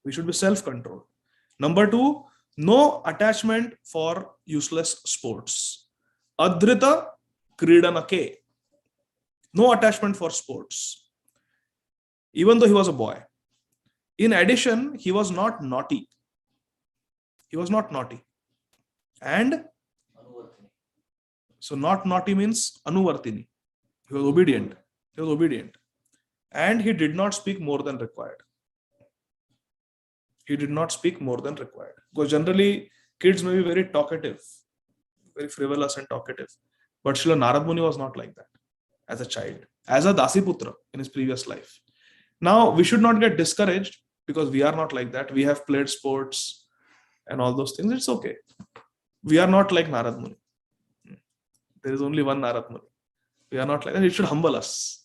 We should be self-controlled. Number 2, no attachment for useless sports. Adhrita kridanake. No attachment for sports. Even though he was a boy. In addition, he was not naughty. He was not naughty. And so not naughty means anuvartini. He was obedient. He was obedient. And he did not speak more than required. He did not speak more than required. Because generally, kids may be very talkative, very frivolous and talkative. But Srila Narada Muni was not like that as a child, as a Dasiputra in his previous life. Now, we should not get discouraged because we are not like that. We have played sports and all those things. It's okay. We are not like Narada Muni. There is only one Narada Muni. We are not like that. It should humble us.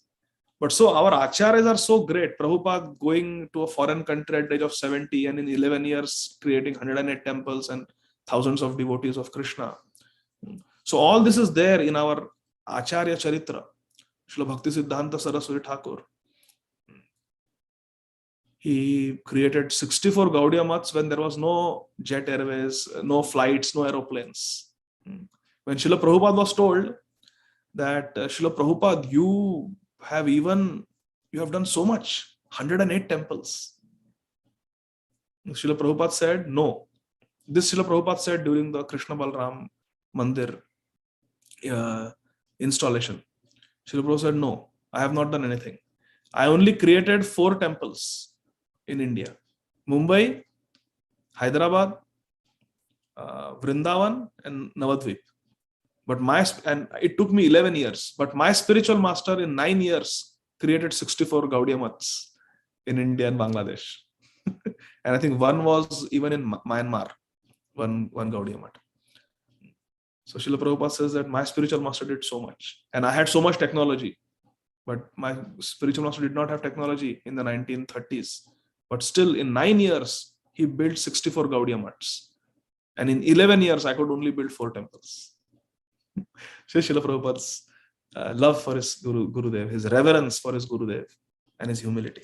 But so our acharyas are so great. Prabhupada going to a foreign country at the age of 70 and in 11 years creating 108 temples and thousands of devotees of Krishna. So all this is there in our Acharya Charitra. Srila Bhakti Siddhanta Saraswati Thakur. He created 64 Gaudiya Maths when there was no jet airways, no flights, no aeroplanes. When Srila Prabhupada was told that Srila Prabhupada, you have done so much, 108 temples. Srila Prabhupada said, no. This Srila Prabhupada said during the Krishna Balram Mandir installation. Srila Prabhupada said, no, I have not done anything. I only created 4 temples in India. Mumbai, Hyderabad, Vrindavan and Navadvip. But it took me 11 years. But my spiritual master in 9 years created 64 Gaudiya Maths in India and Bangladesh. And I think one was even in Myanmar, one Gaudiya Math. So Srila Prabhupada says that my spiritual master did so much. And I had so much technology. But my spiritual master did not have technology in the 1930s. But still in 9 years, he built 64 Gaudiya Maths. And in 11 years, I could only build 4 temples. Srila Prabhupada's love for his Gurudev, his reverence for his Gurudev, and his humility.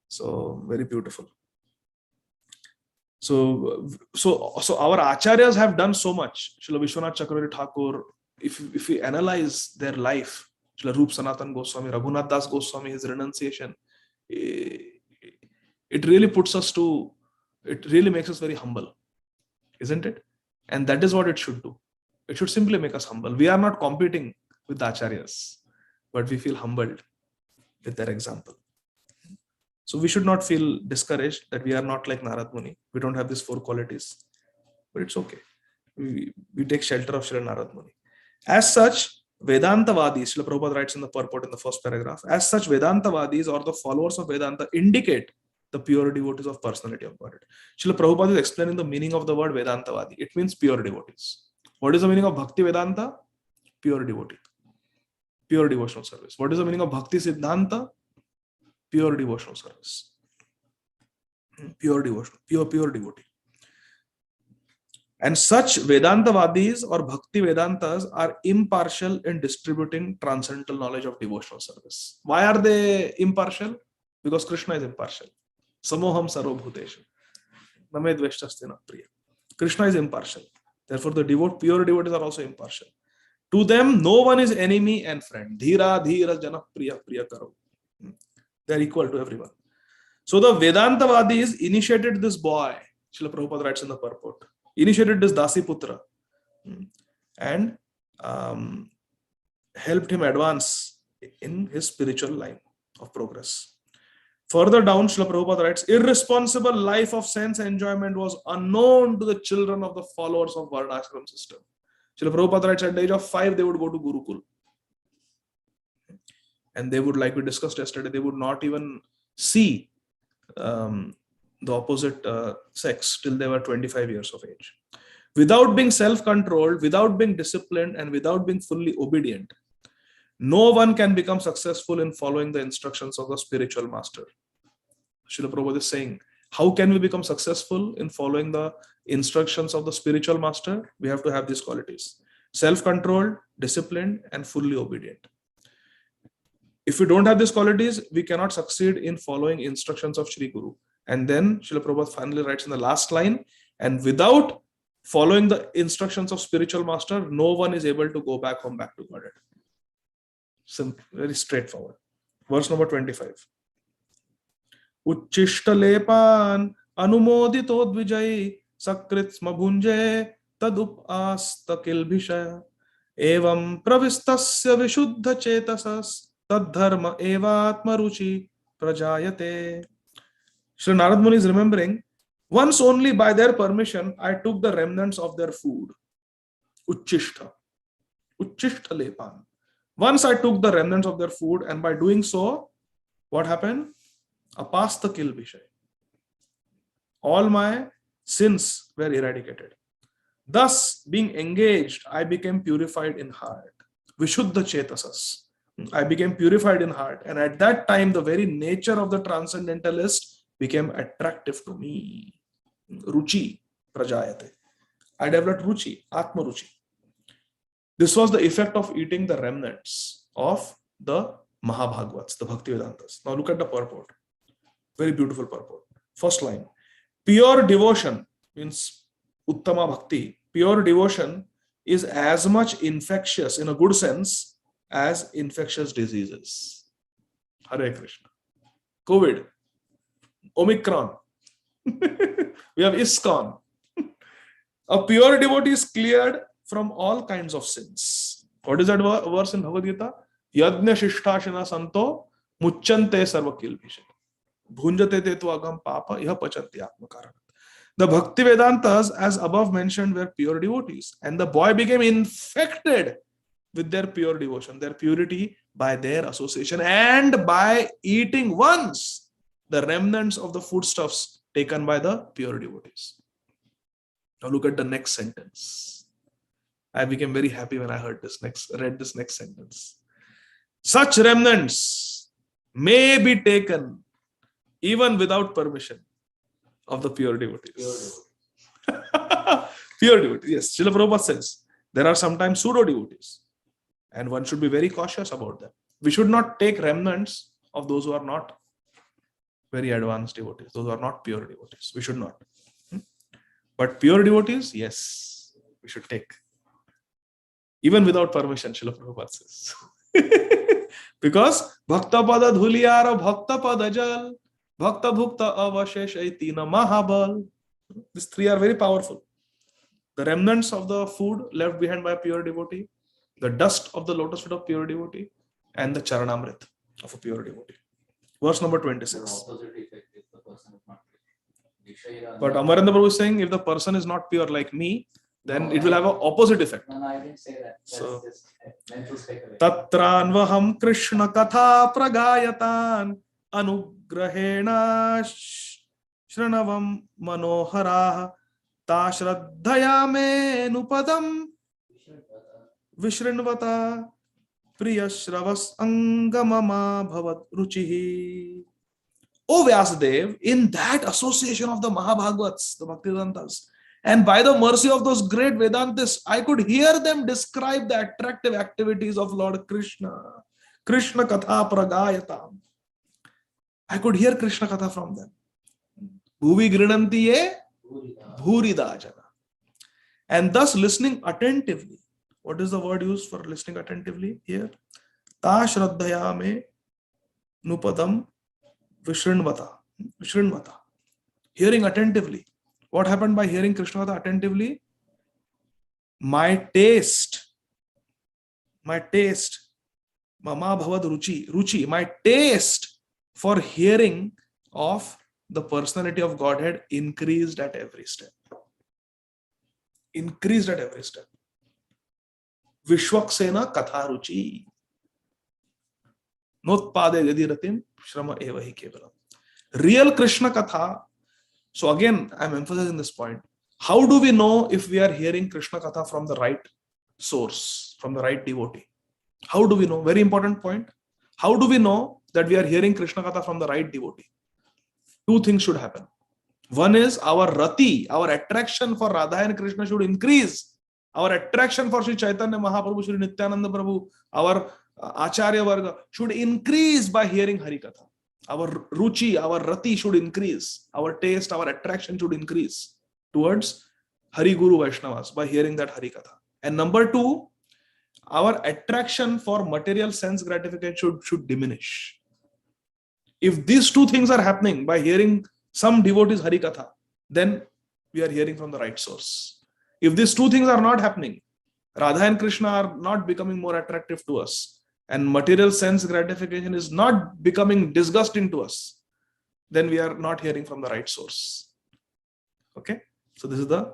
So very beautiful. So our acharyas have done so much. Srila Vishwanath Chakravarti Thakur, if we analyze their life, Srila Rup Sanatan Goswami, Raghunath Das Goswami, his renunciation, it really makes us very humble, isn't it? And that is what it should do. It should simply make us humble. We are not competing with the acharyas, but we feel humbled with their example. So we should not feel discouraged that we are not like Narada Muni. We don't have these 4 qualities, but it's okay. We take shelter of Srila Narada Muni. As such, Vedantavadis, Srila Prabhupada writes in the purport in the first paragraph, as such Vedantavadis or the followers of Vedanta indicate the pure devotees of personality of Godhead. Srila Prabhupada is explaining the meaning of the word Vedantavadi. It means pure devotees. What is the meaning of Bhakti Vedanta? Pure devotee. Pure devotional service. What is the meaning of Bhakti Siddhanta? Pure devotional service. Pure devotional, pure devotee. And such Vedantavadis or Bhakti Vedantas are impartial in distributing transcendental knowledge of devotional service. Why are they impartial? Because Krishna is impartial. Samoham sarvabhuteshu. Name dveshtasthena priya. Krishna is impartial. Therefore, the pure devotees are also impartial. To them, no one is enemy and friend. Dhira, dhira, jana, priya, priya karo. They are equal to everyone. So the Vedantavadis initiated this boy, Srila Prabhupada writes in the purport, initiated this Dasiputra and helped him advance in his spiritual line of progress. Further down, Srila Prabhupada writes, irresponsible life of sense enjoyment was unknown to the children of the followers of Varnashram system. Srila Prabhupada writes, at the age of 5, they would go to Gurukul. And they would, like we discussed yesterday, they would not even see the opposite sex till they were 25 years of age. Without being self-controlled, without being disciplined, and without being fully obedient, no one can become successful in following the instructions of the spiritual master. Srila Prabhupada is saying, how can we become successful in following the instructions of the spiritual master? We have to have these qualities: self-controlled, disciplined, and fully obedient. If we don't have these qualities, we cannot succeed in following instructions of Shri Guru. And then Srila Prabhupada finally writes in the last line, and without following the instructions of spiritual master, no one is able to go back home, back to Godhead. Simple, very straightforward. Verse number 25. Uchishtalepan anumodito dvijai sakritsma bhunje tadup astakil bhishaya evam pravistasya vishuddha chetasas tadharma evatma ruchi prajayate. Shri Narada Muni is remembering, once only by their permission, I took the remnants of their food. Uchishta lepan. Once I took the remnants of their food, and by doing so, what happened? Apasta kil vishay. All my sins were eradicated. Thus, being engaged, I became purified in heart. Vishuddha chetasas. I became purified in heart. And at that time, the very nature of the transcendentalist became attractive to me. Ruchi prajayate. I developed ruchi, atma ruchi. This was the effect of eating the remnants of the Mahabhagavats, the Bhakti Vedantas. Now look at the purport. Very beautiful purport. First line. Pure devotion means Uttama Bhakti. Pure devotion is as much infectious in a good sense as infectious diseases. Hare Krishna. COVID. Omicron. We have ISKCON. A pure devotee is cleared from all kinds of sins. What is that verse in Bhagavad Gita? Yajna shishtashina santo mucchante sarva kilbhishe. Bhunjate te tu agam papa iha pachanti atma karana. The Bhakti Vedantas, as above mentioned, were pure devotees. And the boy became infected with their pure devotion, their purity by their association and by eating once the remnants of the foodstuffs taken by the pure devotees. Now look at the next sentence. I became very happy when I read this next sentence. Such remnants may be taken even without permission of the pure devotees. Pure devotees, yes. Srila Prabhupada says there are sometimes pseudo devotees, and one should be very cautious about them. We should not take remnants of those who are not very advanced devotees, those who are not pure devotees. We should not. But pure devotees, yes, we should take. Even without permission, Srila Prabhupada says. Because Bhakta Pada Dhuliyara Bhakta Pada Jal Bhakta Bhukta Avashesha Tina Mahabal. These three are very powerful. The remnants of the food left behind by a pure devotee, the dust of the lotus feet of pure devotee, and the charanamrit of a pure devotee. Verse number 26. But Amarendra Prabhu is saying, if the person is not pure like me, then it will have an opposite effect. No, I didn't say that. So, That's just mental takeaway. Tatranvaham Krishna Katha Pragayatan Anugrahena Shranavam Manohara Tashraddhaya Nupadam Vishrinvata Priyashravas Angamama Bhavat Ruchihi. O Vyasadev, in that association of the Mahabhagavats, the Bhaktivedantas, and by the mercy of those great Vedantists, I could hear them describe the attractive activities of Lord Krishna. Krishna Katha Pragayatam. I could hear Krishna Katha from them. Bhuvi Grinanti Ye Bhurida Jana. and thus listening attentively. What is the word used for listening attentively here? Ta shraddhaya me nupadam vishrinvata. Vishrinvata. Hearing attentively. What happened by hearing Krishna Katha attentively? My taste, mama bhavad ruchi, my taste for hearing of the personality of Godhead increased at every step. Increased at every step. Vishwaksena katha ruchi. Notpade yadiratim shrama evahi kevalam. Real Krishna Katha. So again, I'm emphasizing this point. How do we know if we are hearing Krishna Katha from the right source, from the right devotee? How do we know? Very important point. How do we know that we are hearing Krishna Katha from the right devotee? Two things should happen. One is our rati, our attraction for Radha and Krishna should increase. Our attraction for Sri Chaitanya Mahaprabhu, Sri Nityananda Prabhu, our Acharya Varga should increase by hearing Hari Katha. Our ruchi, our rati should increase. Our taste, our attraction should increase towards Hari Guru Vaishnavas by hearing that Hari Katha. And number two, our attraction for material sense gratification should diminish. If these two things are happening by hearing some devotees Hari Katha, then we are hearing from the right source. If these two things are not happening, Radha and Krishna are not becoming more attractive to us, and material sense gratification is not becoming disgusting to us, then we are not hearing from the right source. Okay, so this is the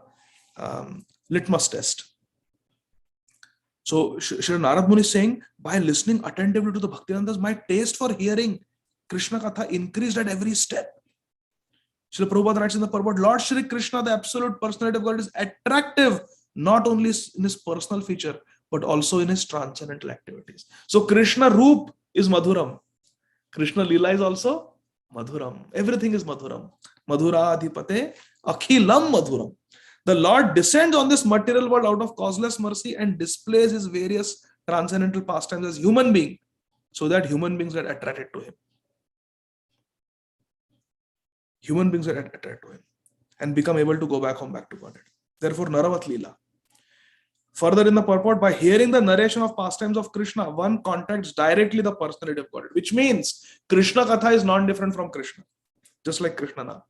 litmus test. So Shri Narada Muni is saying, by listening attentively to the Bhaktivedantas, my taste for hearing Krishna Katha increased at every step. Srila Prabhupada writes in the purport, Lord Shri Krishna, the absolute personality of God, is attractive not only in his personal feature, but also in his transcendental activities. So Krishna Roop is Madhuram. Krishna Leela is also Madhuram. Everything is Madhuram. Madhura Adhipate Akhilam Madhuram. The Lord descends on this material world out of causeless mercy and displays his various transcendental pastimes as human being, so that human beings get attracted to him. Human beings get attracted to him and become able to go back home, back to Godhead. Therefore, Naravat Leela. Further in the purport, by hearing the narration of pastimes of Krishna, one contacts directly the personality of Godhead, which means Krishna Katha is non-different from Krishna, just like Krishna Nam.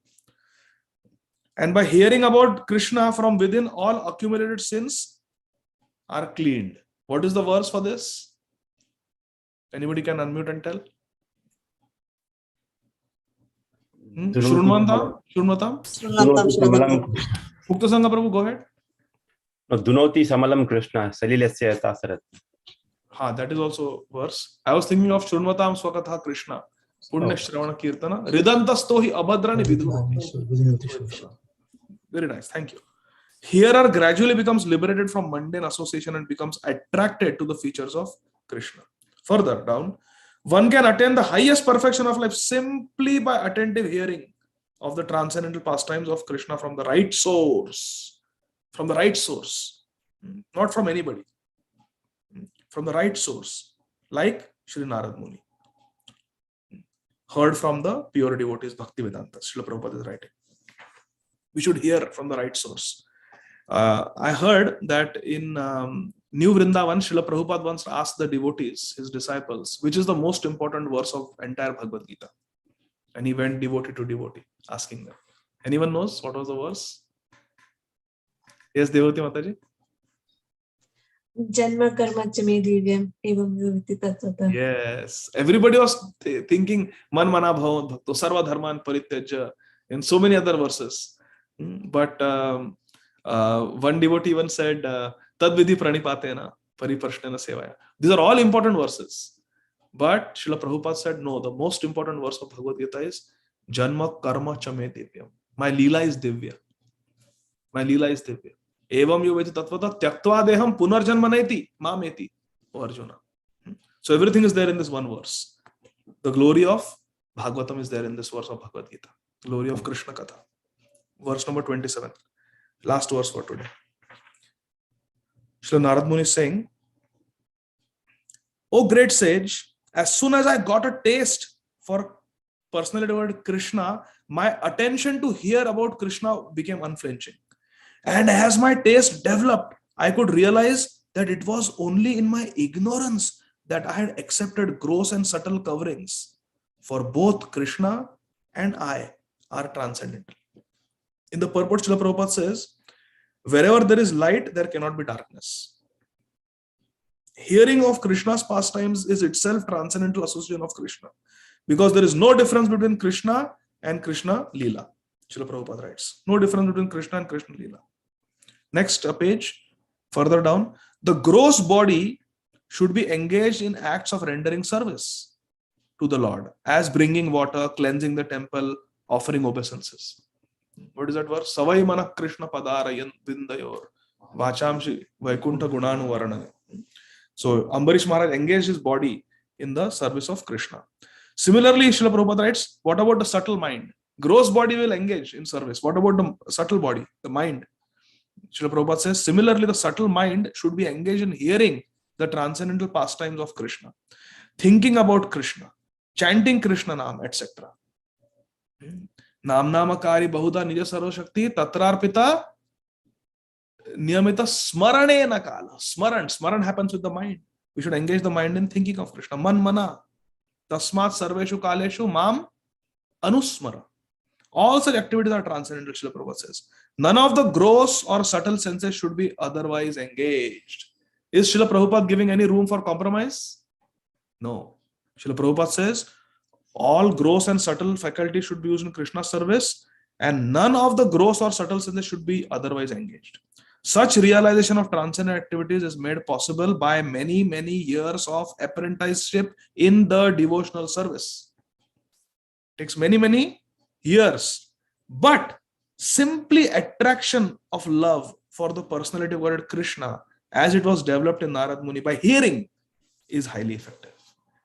And by hearing about Krishna from within, all accumulated sins are cleaned. What is the verse for this? Anybody can unmute and tell? Shrunvatam? Mukta Sangha Prabhu, go ahead. Dunoti Samalam Krishna, Salilasya Tasarat. That is also verse. I was thinking of Shrunvatam Swakatha Krishna, Punya Shravana Kirtana, Ridantastohi Abhadrani Vidhu. Very nice, thank you. Hearer gradually becomes liberated from mundane association and becomes attracted to the features of Krishna. Further down, one can attain the highest perfection of life simply by attentive hearing of the transcendental pastimes of Krishna from the right source. From the right source, not from anybody. From the right source, like Shri Narada Muni. Heard from the pure devotees, Bhakti Vedanta. Srila Prabhupada is writing. We should hear from the right source. I heard that in New Vrindavan, Srila Prabhupada once asked the devotees, his disciples, which is the most important verse of entire Bhagavad Gita. And he went devotee to devotee, asking them. Anyone knows what was the verse? Yes, Devoti Mataji? Janma karma chame divyam evam viviti tattva. Yes. Everybody was thinking man mana bhavan bhakto sarva dharman parityajya and so many other verses. But one devotee even said tad vidhi pranipatena pariprashnena sevaya. These are all important verses. But Srila Prabhupada said, no, the most important verse of Bhagavad Gita is Janma karma chame divyam. My Leela is divya. My Leela is divya. Evam yuveti tatvata tyaktva deham punarjanmaneti mameti. O Arjuna. So everything is there in this one verse. The glory of Bhagavatam is there in this verse of Bhagavad Gita. Glory of Krishna Katha. Verse number 27. Last verse for today. Srila Narada Muni is saying, O great sage, as soon as I got a taste for personality of Krishna, my attention to hear about Krishna became unflinching. And as my taste developed, I could realize that it was only in my ignorance that I had accepted gross and subtle coverings. For both Krishna and I are transcendental. In the purport, Srila Prabhupada says, wherever there is light, there cannot be darkness. Hearing of Krishna's pastimes is itself transcendental association of Krishna, because there is no difference between Krishna and Krishna Leela. Srila Prabhupada writes, no difference between Krishna and Krishna Leela. Next page, further down, the gross body should be engaged in acts of rendering service to the Lord, as bringing water, cleansing the temple, offering obeisances. What is that verse? Savai mana Krishna padarayan vindayor vachamshi vaikuntha gunanu varanane. So Ambarish Maharaj engaged his body in the service of Krishna. Similarly, Srila Prabhupada writes, what about the subtle mind? Gross body will engage in service. What about the subtle body, the mind? Srila Prabhupada says, similarly, the subtle mind should be engaged in hearing the transcendental pastimes of Krishna, thinking about Krishna, chanting Krishna Naam, etc. Nam Namakari Bahuda Nija Sarva Shakti Tatrarpita Niyamita Smarane Nakala. Smaran happens with the mind. We should engage the mind in thinking of Krishna. Man Mana Tasmat Sarveshu Kaleshu Mam Anusmara. All such activities are transcendental, Srila Prabhupada says. None of the gross or subtle senses should be otherwise engaged. Is Srila Prabhupada giving any room for compromise? No. Srila Prabhupada says, all gross and subtle faculties should be used in Krishna's service, and none of the gross or subtle senses should be otherwise engaged. Such realization of transcendent activities is made possible by many, many years of apprenticeship in the devotional service. It takes many, many years. But simply attraction of love for the personality of God Krishna, as it was developed in Narada Muni by hearing, is highly effective.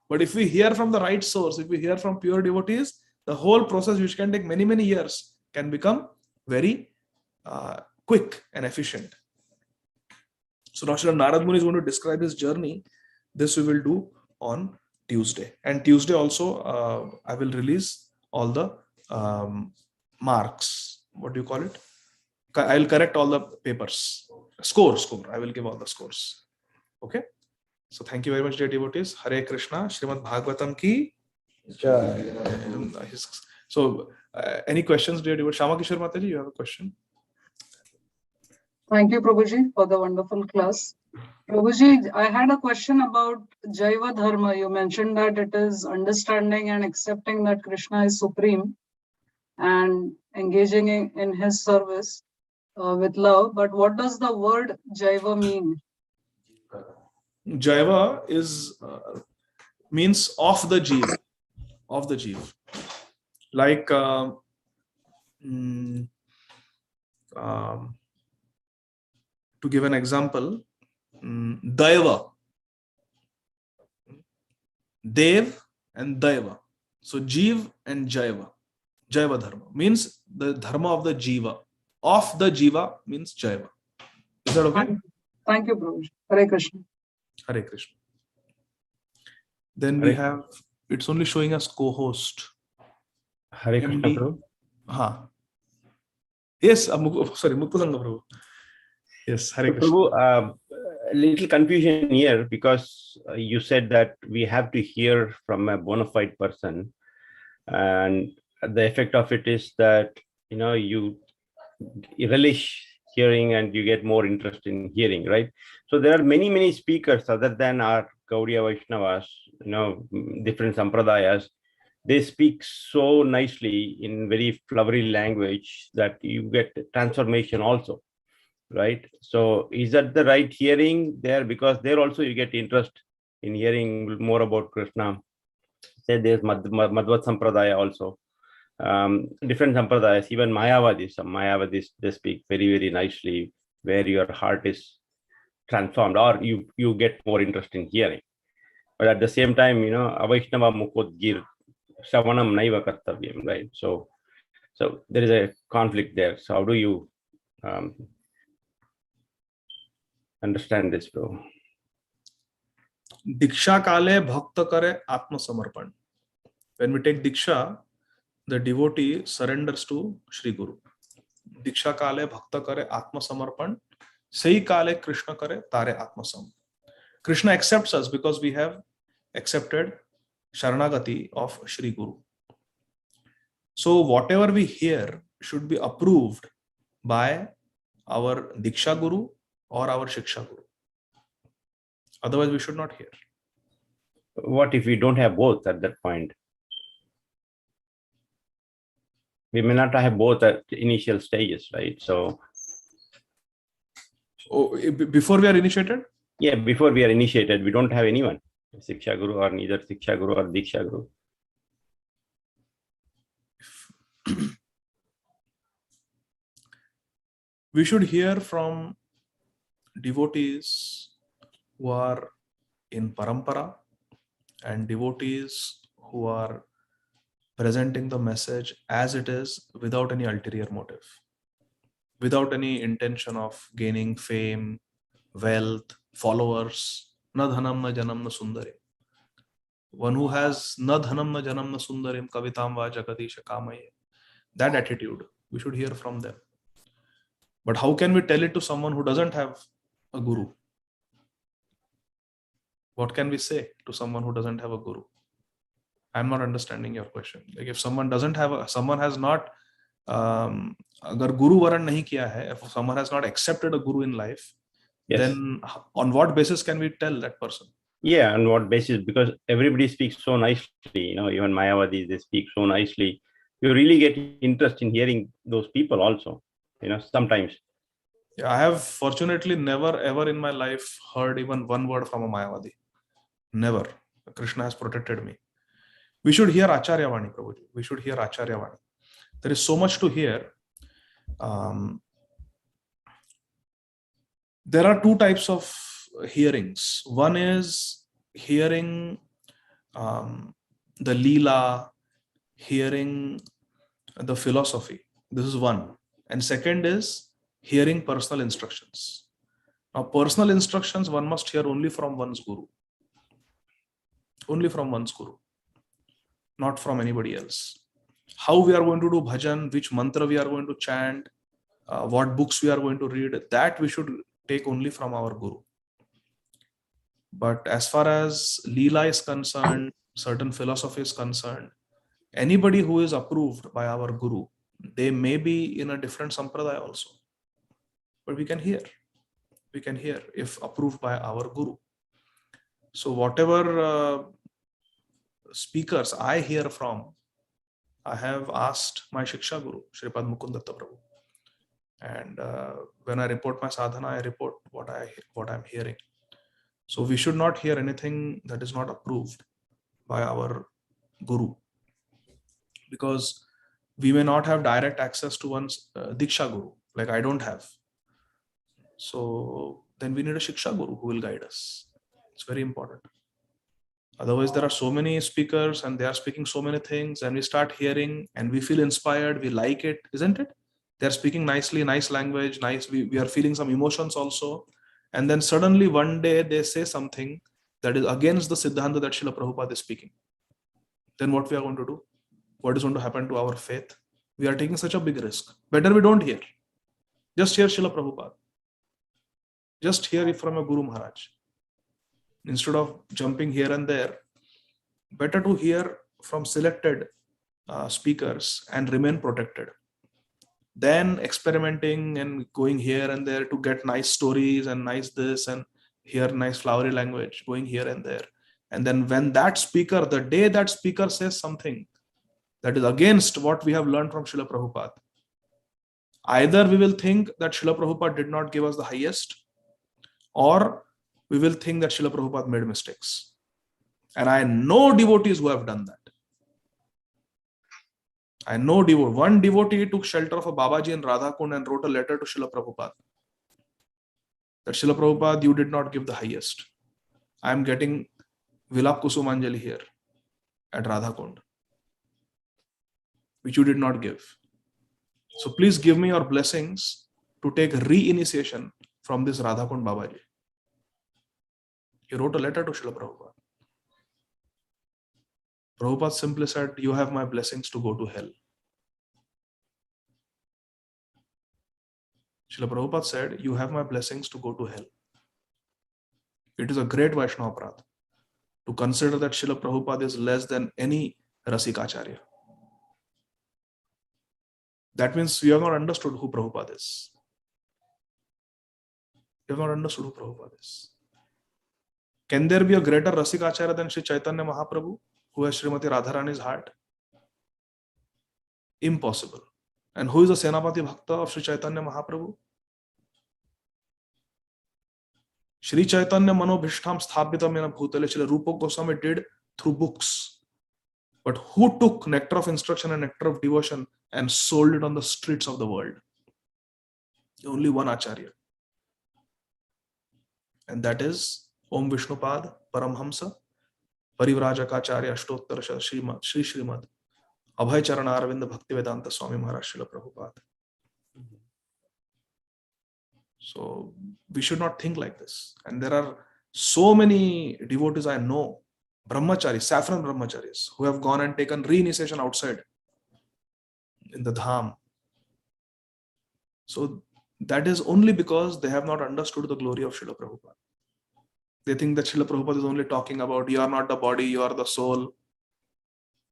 But if we hear from the right source, if we hear from pure devotees, the whole process, which can take many, many years, can become very quick and efficient. So now Srila Narada Muni is going to describe his journey. This we will do on Tuesday. And Tuesday also, I will release all the marks. What do you call it? I will correct all the papers. Score. I will give all the scores. Okay. So thank you very much, dear devotees. Hare Krishna. Śrīmad Bhagavatam ki jai. So any questions, dear devotees? Shama Kishore Mataji, you have a question? Thank you, Prabhuji, for the wonderful class. Prabhuji, I had a question about Jaiva Dharma. You mentioned that it is understanding and accepting that Krishna is supreme and engaging in his service with love. But what does the word Jaiva mean? Jaiva is means of the jeev, like to give an example, Daiva, Dev and Daiva. So Jeev and Jaiva. Jaiva Dharma means the Dharma of the Jiva. Of the Jiva means Jaiva. Is that okay? Thank you, Prabhuji. Hare Krishna. Hare Krishna. Then we have, it's only showing us co-host. Hare Krishna, Prabhu. Yes, sorry, Mukulanga Prabhu. Yes, Hare Krishna. Prabhu, a little confusion here, because you said that we have to hear from a bona fide person, and the effect of it is that you relish hearing and you get more interest in hearing, right? So there are many speakers other than our Gaudiya Vaishnavas, different sampradayas. They speak so nicely in very flowery language that you get transformation also, right? So is that the right hearing there? Because there also you get interest in hearing more about Krishna. Say there's Madhvat Sampradaya also. Different sampradayas, even Mayavadis, they speak very nicely, where your heart is transformed, or you get more interest in hearing. But at the same time, Avaishnava Mukodgir Shavanam Naiva Kartavyam, right? So there is a conflict there. So how do you understand this, bro? Diksha Kale Bhakta Kare Atma Samarpan. When we take Diksha, the devotee surrenders to Shri Guru. दीक्षा काले भक्त करे आत्मसमर्पण, सही काले कृष्ण करे तारे आत्मसम. Krishna accepts us because we have accepted Sharanagati of Shri Guru. So whatever we hear should be approved by our Diksha Guru or our Shiksha Guru. Otherwise, we should not hear. What if we don't have both at that point? We may not have both at the initial stages, right? So, before we are initiated? Yeah, before we are initiated, we don't have anyone, Siksha Guru or neither Siksha Guru or Diksha Guru. We should hear from devotees who are in parampara and devotees who are presenting the message as it is without any ulterior motive, without any intention of gaining fame, wealth, followers. Na dhanam na janam na sundarim. One who has na dhanam na janam na sundarim kavitam va jagadisha kamaye. That attitude, we should hear from them. But how can we tell it to someone who doesn't have a guru? What can we say to someone who doesn't have a guru? I'm not understanding your question. Like if someone doesn't have someone has not, agar guru varan nahi kiya hai, if someone has not accepted a guru in life, Yes. Then on what basis can we tell that person? Yeah, on what basis? Because everybody speaks so nicely, even Mayavadis, they speak so nicely. You really get interest in hearing those people also, sometimes. Yeah, I have fortunately never ever in my life heard even one word from a Mayavadi. Never. Krishna has protected me. We should hear Acharya Vani, Prabhuji. We should hear Acharya Vani. There is so much to hear. There are two types of hearings. One is hearing the Leela, hearing the philosophy. This is one. And second is hearing personal instructions. Now, personal instructions one must hear only from one's guru. Only from one's guru, not from anybody else. How we are going to do bhajan, which mantra we are going to chant, what books we are going to read, that we should take only from our guru. But as far as Leela is concerned, certain philosophy is concerned, anybody who is approved by our guru, they may be in a different sampradaya also. But we can hear if approved by our guru. So whatever speakers I hear from, I have asked my Shiksha Guru, Shripad Mukundatta Prabhu. And when I report my sadhana, I report what I'm hearing. So we should not hear anything that is not approved by our guru, because we may not have direct access to one's Diksha Guru, like I don't have. So then we need a Shiksha Guru who will guide us. It's very important. Otherwise, there are so many speakers and they are speaking so many things, and we start hearing and we feel inspired, we like it, isn't it? They're speaking nicely, nice language, nice. We are feeling some emotions also. And then suddenly one day they say something that is against the Siddhanta that Srila Prabhupada is speaking. Then what we are going to do? What is going to happen to our faith? We are taking such a big risk. Better we don't hear. Just hear Srila Prabhupada. Just hear it from a Guru Maharaj. Instead of jumping here and there, better to hear from selected speakers and remain protected. Then experimenting and going here and there to get nice stories and nice this and hear nice flowery language, going here and there. And then when that speaker, the day that speaker says something that is against what we have learned from Srila Prabhupada, either we will think that Srila Prabhupada did not give us the highest, or we will think that Srila Prabhupada made mistakes. And I know devotees who have done that. I know one devotee took shelter of a Babaji in Radhakund and wrote a letter to Srila Prabhupada. That Srila Prabhupada, you did not give the highest. I am getting Vilap Kusumanjali here at Radhakund, which you did not give. So please give me your blessings to take re-initiation from this Radhakund Babaji. He wrote a letter to Srila Prabhupada. Prabhupada simply said, you have my blessings to go to hell. Srila Prabhupada said, you have my blessings to go to hell. It is a great Vaishnava aparadh to consider that Srila Prabhupada is less than any Rasikacharya. That means we have not understood who Prabhupada is. We have not understood who Prabhupada is. Can there be a greater Rasikacharya than Sri Chaitanya Mahaprabhu, who has Srimati Radharani's heart? Impossible. And who is the Senapati Bhakta of Sri Chaitanya Mahaprabhu? Sri Chaitanya Manobhishtam Sthapitam Yena Bhutale. Srila Rupa Goswami did through books. But who took nectar of instruction and nectar of devotion and sold it on the streets of the world? Only one Acharya. And that is Om Vishnupad Paramhamsa Parivrajaka Ashtottara Śrīmad Abhay Charana Aravinda Bhaktivedanta Swami Maharaj Srila Prabhupada. So we should not think like this. And there are so many devotees I know, brahmacharis, saffron brahmacharis, who have gone and taken reinitiation outside in the dham. So that is only because they have not understood the glory of Srila Prabhupada. They think that Srila Prabhupada is only talking about you are not the body, you are the soul.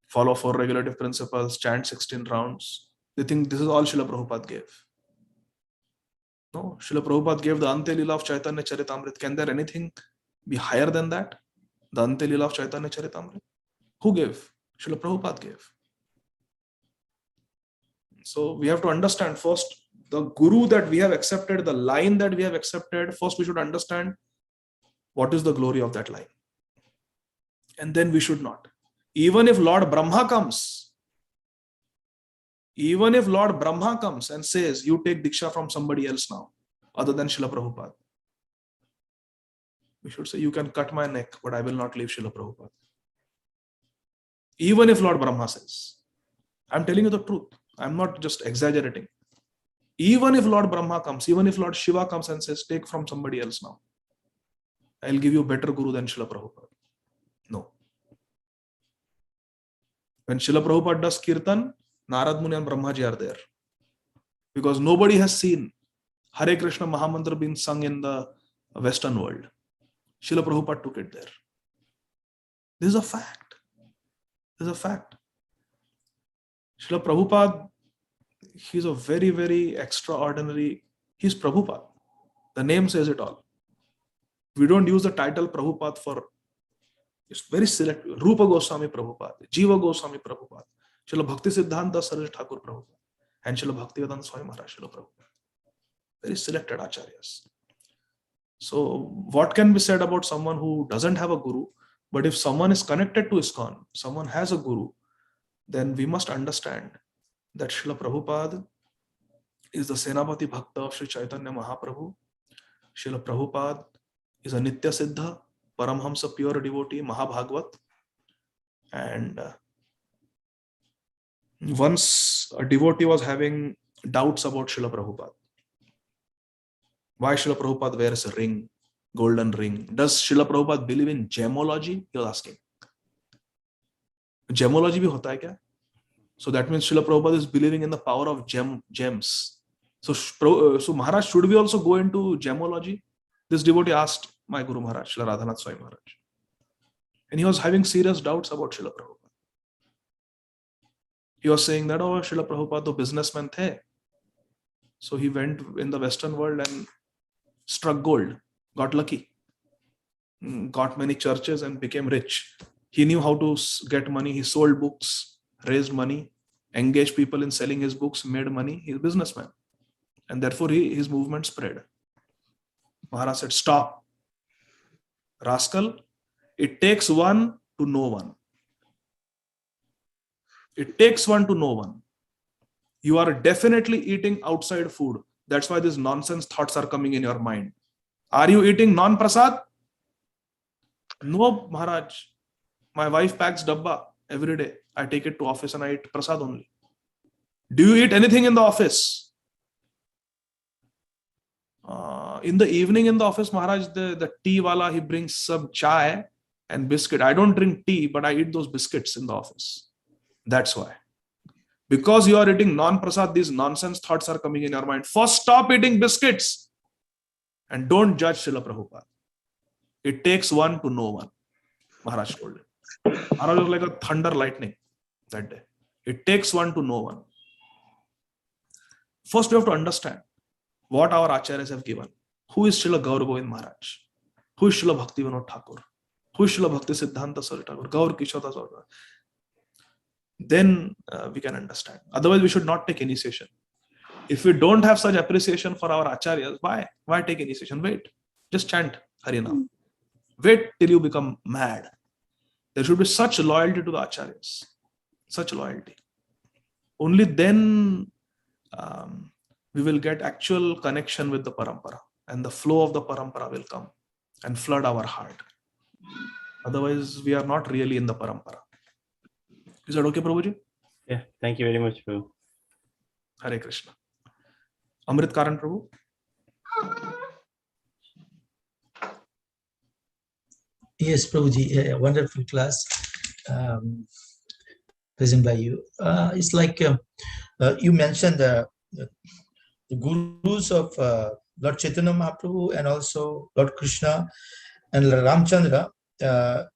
Follow 4 regulative principles, chant 16 rounds. They think this is all Srila Prabhupada gave. No, Srila Prabhupada gave the Ante Leela of Chaitanya Charitamrita. Can there anything be higher than that? The Ante Leela of Chaitanya Charitamrita. Who gave? Srila Prabhupada gave. So we have to understand first the guru that we have accepted, the line that we have accepted. First we should understand what is the glory of that line. And then we should not. Even if Lord Brahma comes, and says, you take Diksha from somebody else now, other than Srila Prabhupada, we should say, you can cut my neck, but I will not leave Srila Prabhupada. Even if Lord Brahma says, I'm telling you the truth. I'm not just exaggerating. Even if Lord Brahma comes, even if Lord Shiva comes and says, take from somebody else now, I'll give you a better guru than Srila Prabhupada. No. When Srila Prabhupada does kirtan, Narada Muni and Brahmaji are there. Because nobody has seen Hare Krishna Mahamantra being sung in the Western world. Srila Prabhupada took it there. This is a fact. This is a fact. Srila Prabhupada, he's a very, very extraordinary, he's Prabhupada. The name says it all. We don't use the title Prabhupada for, it's very selective. Rupa Goswami Prabhupada, Jiva Goswami Prabhupada, Srila Bhakti Siddhanta Saraj Thakur Prabhupada, and Srila Bhaktivedanta Swami Maharaj Srila Prabhupada. Very selected acharyas. So what can be said about someone who doesn't have a guru? But if someone is connected to ISKCON, someone has a guru, then we must understand that Srila Prabhupada is the Senapati Bhakta of Sri Chaitanya Mahaprabhu. Srila Prabhupada is a Nitya Siddha, Paramhamsa pure devotee, Mahabhagavat. And once a devotee was having doubts about Srila Prabhupada. Why Srila Prabhupada wears a ring, golden ring? Does Srila Prabhupada believe in gemology? He was asking. Gemology bhi hota hai kya? So that means Srila Prabhupada is believing in the power of gems. So Maharaj, should we also go into gemology? This devotee asked my Guru Maharaj, Srila Radhanath Swami Maharaj. And he was having serious doubts about Srila Prabhupada. He was saying that, oh, Srila Prabhupada, the businessman the. So he went in the Western world and struck gold, got lucky, got many churches and became rich. He knew how to get money. He sold books, raised money, engaged people in selling his books, made money. He's a businessman. And therefore his movement spread. Maharaj said, stop. Rascal, it takes one to know one. It takes one to know one. You are definitely eating outside food. That's why these nonsense thoughts are coming in your mind. Are you eating non-prasad? No, Maharaj. My wife packs dabba every day. I take it to office and I eat prasad only. Do you eat anything in the office? In the evening in the office, Maharaj, the tea wala, he brings some chai and biscuit. I don't drink tea, but I eat those biscuits in the office. That's why. Because you are eating non-prasad, these nonsense thoughts are coming in your mind. First, stop eating biscuits and don't judge Srila Prabhupada. It takes one to know one. Maharaj told him. Maharaj was like a thunder lightning that day. It takes one to know one. First, we have to understand what our acharyas have given. Who is Srila Gaur Govind Maharaj? Who is Srila Bhakti Vinod Thakur? Who is Srila Bhakti Siddhanta Saraswati Thakur? Gaur Kishore Das. Then we can understand. Otherwise, we should not take initiation. If we don't have such appreciation for our acharyas, why take initiation? Wait. Just chant Harinam. Wait till you become mad. There should be such loyalty to the acharyas. Such loyalty. Only then we will get actual connection with the parampara, and the flow of the parampara will come and flood our heart. Otherwise, we are not really in the parampara. Is that okay, Prabhuji? Yeah, thank you very much, Prabhu. Hare Krishna. Amrit Karan Prabhu. Yes, Prabhuji, a wonderful class present by you. It's like you mentioned the gurus of Lord Chaitanya Mahaprabhu and also Lord Krishna and Ramchandra.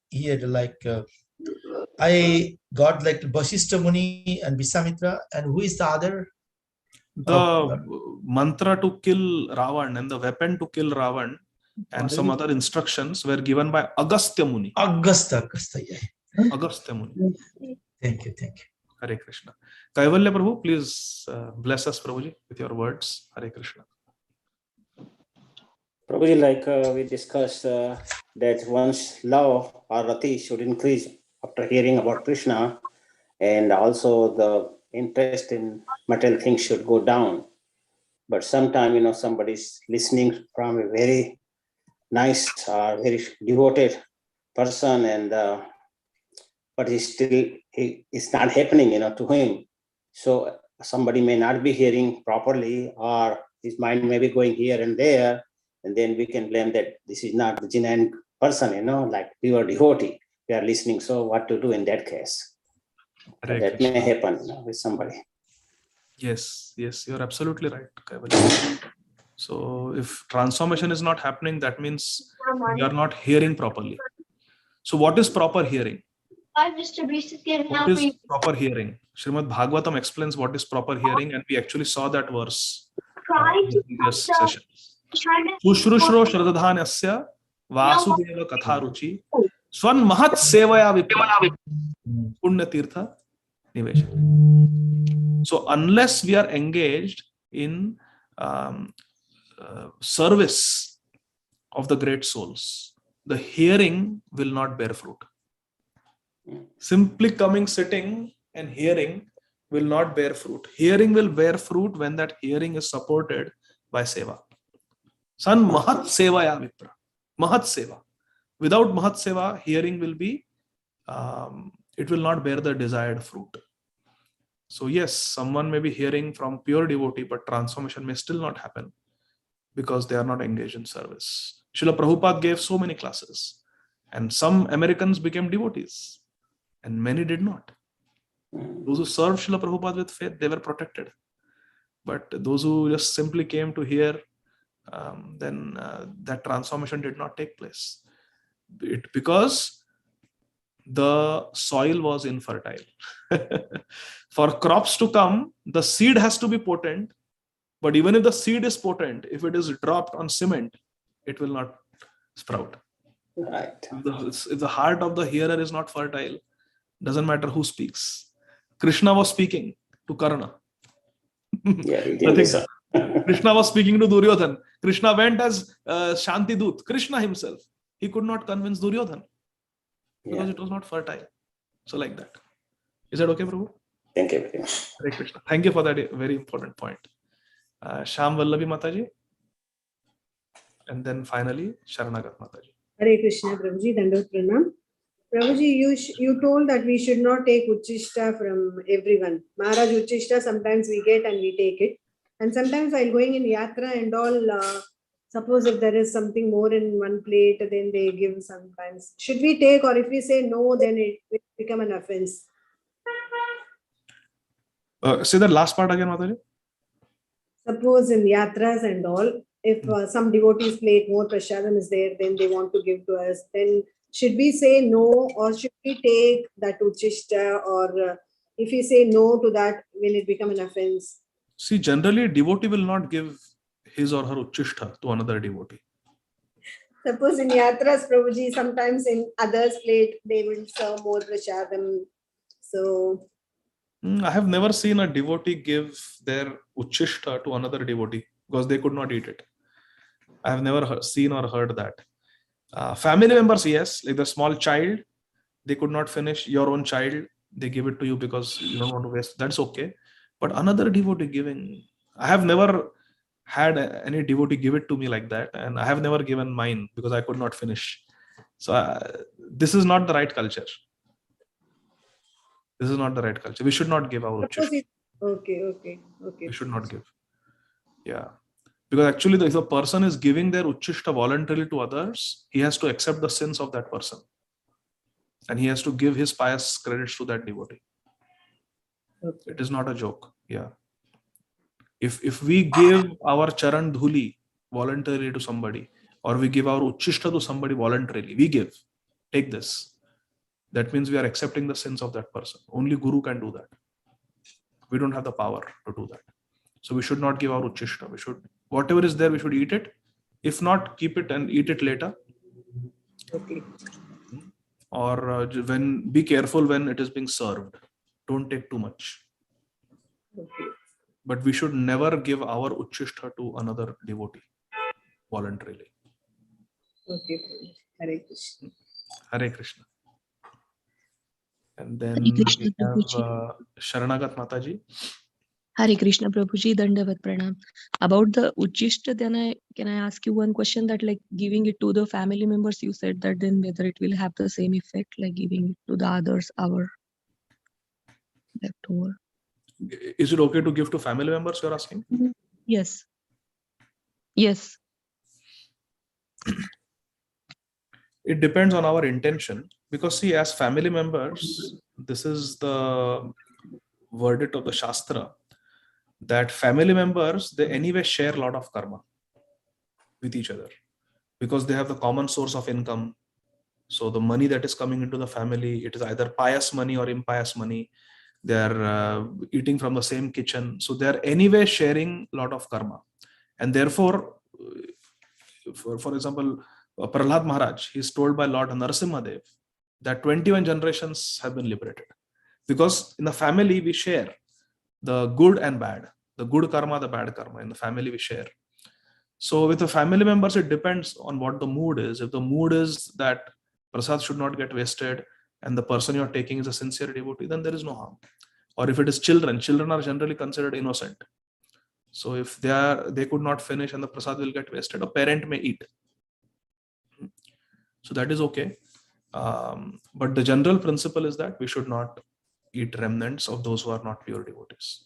He had like, I got like Vasishtha Muni and Visamitra, and who is the other? The mantra to kill Ravan and the weapon to kill Ravan and some other instructions were given by Agastya Muni. Agastya, yeah. Agastya Muni. Thank you, thank you. Hare Krishna. Kaivalya Prabhu, please bless us, Prabhuji, with your words. Hare Krishna. Prabhuji, like we discussed that one's love or rati should increase after hearing about Krishna, and also the interest in material things should go down. But sometimes, somebody's listening from a very nice or very devoted person, and but it's not happening, to him. So somebody may not be hearing properly, or his mind may be going here and there, and then we can blame that this is not the genuine person, like pure devotee. We are listening. So what to do in that case? That may happen with somebody. Yes, you're absolutely right, Kaivalya. So if transformation is not happening, that means we are not hearing properly. So what is proper hearing? What is proper hearing? Śrīmad Bhagavatam explains what is proper hearing, and we actually saw that verse in the previous session. Sushrushro Shradadhanasya Vasudeva Katharuchi Swan Mahat Sevaya Vipra Punya Tirtha Nivesha. So unless we are engaged in service of the great souls, the hearing will not bear fruit. Simply coming, sitting and hearing will not bear fruit. Hearing will bear fruit when that hearing is supported by seva. San Mahat Sevaya Vipra. Mahat Seva. Without Mahat Seva, hearing will be, it will not bear the desired fruit. So yes, someone may be hearing from pure devotee, but transformation may still not happen because they are not engaged in service. Srila Prabhupada gave so many classes, and some Americans became devotees, and many did not. Those who served Srila Prabhupada with faith, they were protected. But those who just simply came to hear, then that transformation did not take place. Because the soil was infertile. For crops to come, the seed has to be potent. But even if the seed is potent, if it is dropped on cement, it will not sprout. Right. If the heart of the hearer is not fertile, doesn't matter who speaks. Krishna was speaking to Karna. Yeah, he did. Krishna was speaking to Duryodhan. Krishna went as Shanti Dut. Krishna himself. He could not convince Duryodhan because it was not fertile. So like that. Is that okay, Prabhu? Thank you very much. Hare Krishna. Thank you for that very important point. Sham Vallavi Mataji. And then finally, Sharanagat Mataji. Hare Krishna, Prabhuji, Dandavat Pranam. Prabhuji, you told that we should not take Uchishta from everyone. Maharaj Uchishta, sometimes we get and we take it. And sometimes while going in Yatra and all, suppose if there is something more in one plate, then they give sometimes. Should we take, or if we say no, then it will become an offense? Say the last part again, Mataji. Suppose in yatras and all, if some devotees plate more prasadam is there, then they want to give to us, then should we say no, or should we take that uchishta, or if we say no to that, will it become an offense? See, generally, devotee will not give his or her uchishta to another devotee. Suppose in yatras, Prabhuji, sometimes in others' plate, they will serve more prasadam. So I have never seen a devotee give their uchishta to another devotee because they could not eat it. I have never seen or heard that. Family members, yes, like the small child, they could not finish. Your own child, they give it to you because you don't want to waste. That's okay. But another devotee giving, I have never had any devotee give it to me like that, and I have never given mine because I could not finish. So this is not the right culture. This is not the right culture. We should not give our uchishta. okay. We should not give. Yeah. Because actually, if a person is giving their uchishta voluntarily to others, he has to accept the sins of that person. And he has to give his pious credits to that devotee. Okay. It is not a joke. Yeah. If we give our charan dhuli voluntarily to somebody, or we give our uchishta to somebody voluntarily, we give, take this. That means we are accepting the sins of that person. Only Guru can do that. We don't have the power to do that. So we should not give our uchishta. We should, whatever is there, we should eat it. If not, keep it and eat it later. Okay. Or be careful when it is being served. Don't take too much. Okay. But we should never give our uchishta to another devotee voluntarily. Okay. Hare Krishna. Hare Krishna. And then Hare Krishna, we have Prabhuji. Sharanagat Mataji. Hare Krishna, Prabhuji, Dandavat Pranam. About the Uchishta, then can I ask you one question, that like giving it to the family members, you said that then whether it will have the same effect like giving it to the others, our leftover. Is it okay to give to family members, you're asking? Yes. Yes. It depends on our intention, because see, as family members, this is the verdict of the Shastra, that family members, they anyway share a lot of karma with each other because they have the common source of income. So the money that is coming into the family, it is either pious money or impious money. They are eating from the same kitchen. So they are anyway sharing a lot of karma. And therefore, for example, Prahlad Maharaj, he is told by Lord Narasimhadev that 21 generations have been liberated. Because in the family, we share the good and bad, the good karma, the bad karma. In the family, we share. So with the family members, it depends on what the mood is. If the mood is that prasad should not get wasted and the person you're taking is a sincere devotee, then there is no harm. Or if it is children are generally considered innocent. So if they could not finish and the prasad will get wasted, a parent may eat. So that is okay. But the general principle is that we should not eat remnants of those who are not pure devotees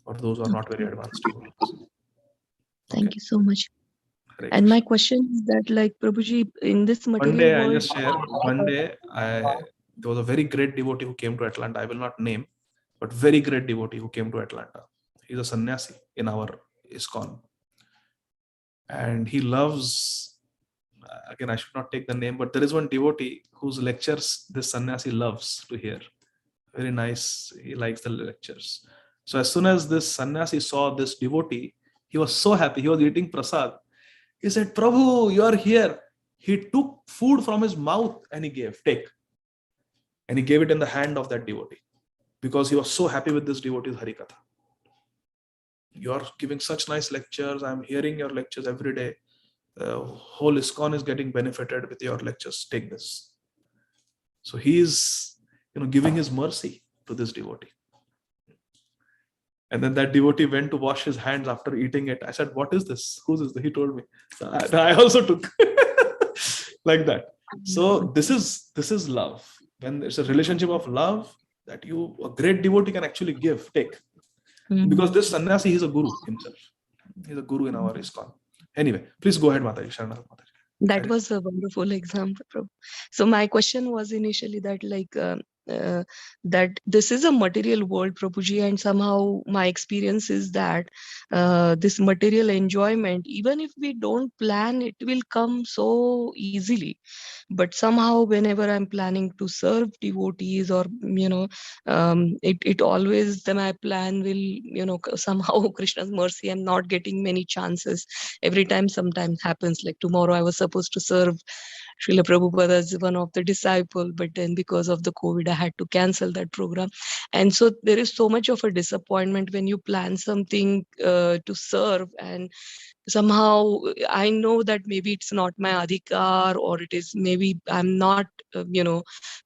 or those who are not very advanced devotees. Thank you so much. And my question is that, like, Prabhuji, in this material one day world, I just share, one day there was a very great devotee who came to Atlanta. I will not name, but very great devotee who came to Atlanta. He's a sannyasi in our ISKCON. And he loves, again, I should not take the name, but there is one devotee whose lectures this sannyasi loves to hear. Very nice. He likes the lectures. So as soon as this sannyasi saw this devotee, he was so happy. He was eating prasad. He said, Prabhu, you are here. He took food from his mouth and he gave, take. And he gave it in the hand of that devotee because he was so happy with this devotee's Harikatha. You are giving such nice lectures. I'm hearing your lectures every day. Whole ISKCON is getting benefited with your lectures. Take this. So he is, giving his mercy to this devotee. And then that devotee went to wash his hands after eating it. I said, what is this? Whose is this? He told me. So I also took like that. So this is love. When there's a relationship of love that a great devotee can actually give, take. Because this sannyasi, he's a guru himself. He's a guru in our ISKCON. Anyway, please go ahead, Mataji. Sharanath Mataji. that was a wonderful example, Prabhu. So my question was initially that, like, that this is a material world, Prabhuji, and somehow my experience is that this material enjoyment, even if we don't plan, it will come so easily. But somehow, whenever I'm planning to serve devotees, or it always my plan will somehow Krishna's mercy, I'm not getting many chances. Every time, sometimes happens. Like tomorrow, I was supposed to serve Srila Prabhupada as one of the disciple, but then because of the COVID, I had to cancel that program. And so there is so much of a disappointment when you plan something to serve, and somehow I know that maybe it's not my adhikar, or it is maybe I'm not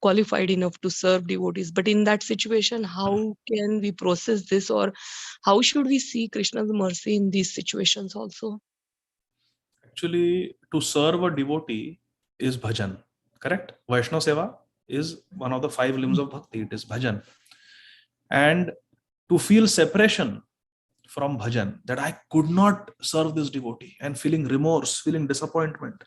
qualified enough to serve devotees. But in that situation, how can we process this, or how should we see Krishna's mercy in these situations also? Actually, to serve a devotee is bhajan, correct? Vaishnava Seva is one of the 5 limbs of bhakti. It is bhajan. And to feel separation from bhajan, that I could not serve this devotee, and feeling remorse, feeling disappointment,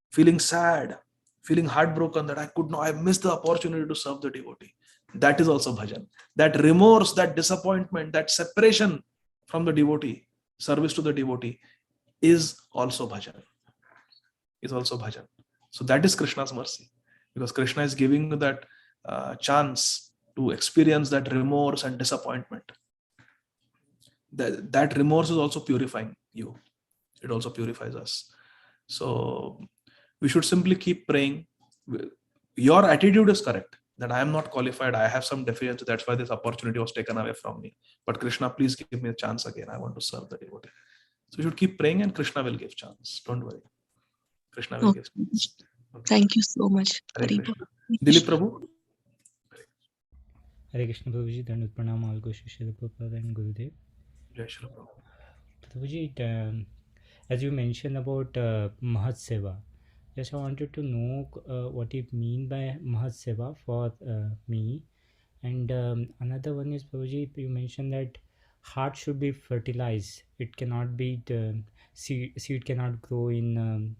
feeling sad, feeling heartbroken that I missed the opportunity to serve the devotee. That is also bhajan. That remorse, that disappointment, that separation from the devotee, service to the devotee, is also bhajan. So that is Krishna's mercy, because Krishna is giving you that chance to experience that remorse and disappointment. That remorse is also purifying you. It also purifies us. So we should simply keep praying. Your attitude is correct, that I am not qualified, I have some deficiency, that's why this opportunity was taken away from me. But Krishna, please give me a chance again. I want to serve the devotee. So you should keep praying, and Krishna will give chance. Don't worry. Krishna will give chance. Okay. Thank you so much. Hare Krishna. Dilip Prabhu. Hare Krishna Prabhuji, Dandavat Pranam, all goes to Srila Prabhupada and Gurudev. Jai Srila Prabhu. Prabhuji, as you mentioned about Mahat Seva, just I wanted to know what you mean by Mahat Seva for me. And another one is, Prabhuji, you mentioned that heart should be fertilized. It cannot be, seed cannot grow in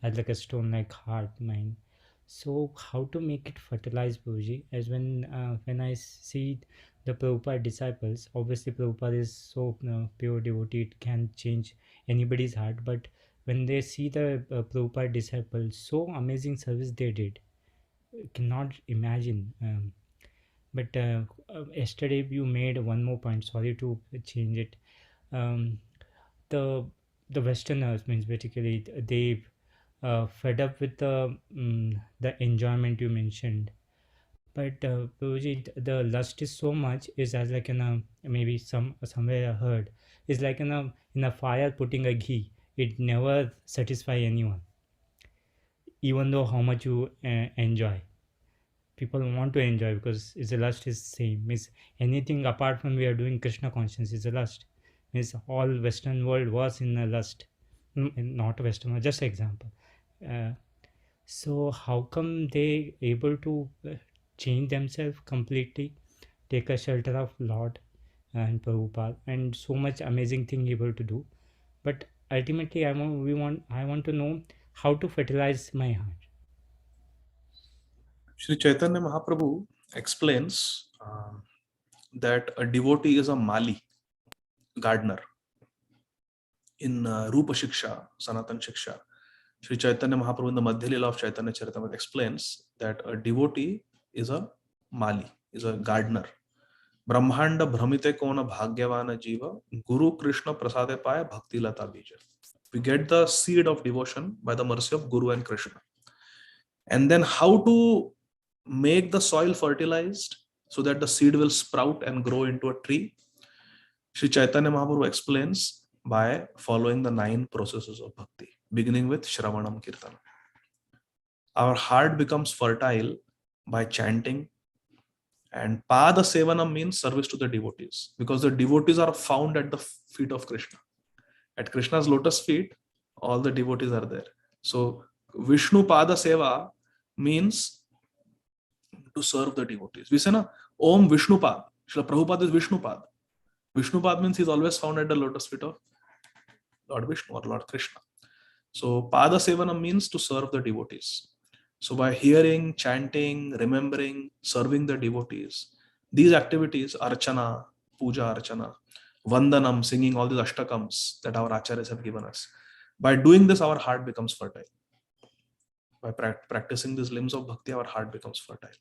as like a stone like heart, mind. So how to make it fertilized, Prabhuji? As when I see the Prabhupada disciples, obviously Prabhupada is so pure devotee, it can change anybody's heart. But when they see the Prabhupada disciples, so amazing service they did, cannot imagine. But yesterday you made one more point. Sorry to change it. The Westerners, means basically they fed up with the enjoyment you mentioned. But Prabhuji, the lust is so much, is as like in a, maybe somewhere I heard, is like in a fire putting a ghee. It never satisfy anyone, even though how much you enjoy. People want to enjoy because it's a lust is same. Means anything apart from we are doing Krishna conscience is a lust. Means all Western world was in a lust. Not Western world, just example. So how come they able to change themselves completely, take a shelter of Lord and Prabhupada, and so much amazing thing able to do? But ultimately I want to know how to fertilize my heart. Sri Chaitanya Mahaprabhu explains that a devotee is a mali, gardener. In Rupa Shiksha, Sanatan Shiksha, Sri Chaitanya Mahaprabhu in the Madhya Lila of Chaitanya Charitamrita explains that a devotee is a mali, is a gardener. Brahmanda Brahmite Kona Bhagyavana Jiva, Guru Krishna Prasade Paya Bhakti Lata Bija. We get the seed of devotion by the mercy of Guru and Krishna. And then how to make the soil fertilized so that the seed will sprout and grow into a tree? Sri Chaitanya Mahaprabhu explains by following the 9 processes of bhakti, beginning with Shravanam Kirtan. Our heart becomes fertile by chanting, and Pada Sevanam means service to the devotees, because the devotees are found at the feet of Krishna. At Krishna's lotus feet, all the devotees are there. So Vishnu Pada Seva means to serve the devotees. We say na, Om Vishnupad. Srila Prabhupada is Vishnupad. Vishnupad means he's always found at the lotus feet of Lord Vishnu or Lord Krishna. So Pada Sevanam means to serve the devotees. So by hearing, chanting, remembering, serving the devotees, these activities, archana, puja archana, vandanam, singing all these ashtakams that our acharyas have given us, by doing this, our heart becomes fertile. By practicing these limbs of bhakti, our heart becomes fertile.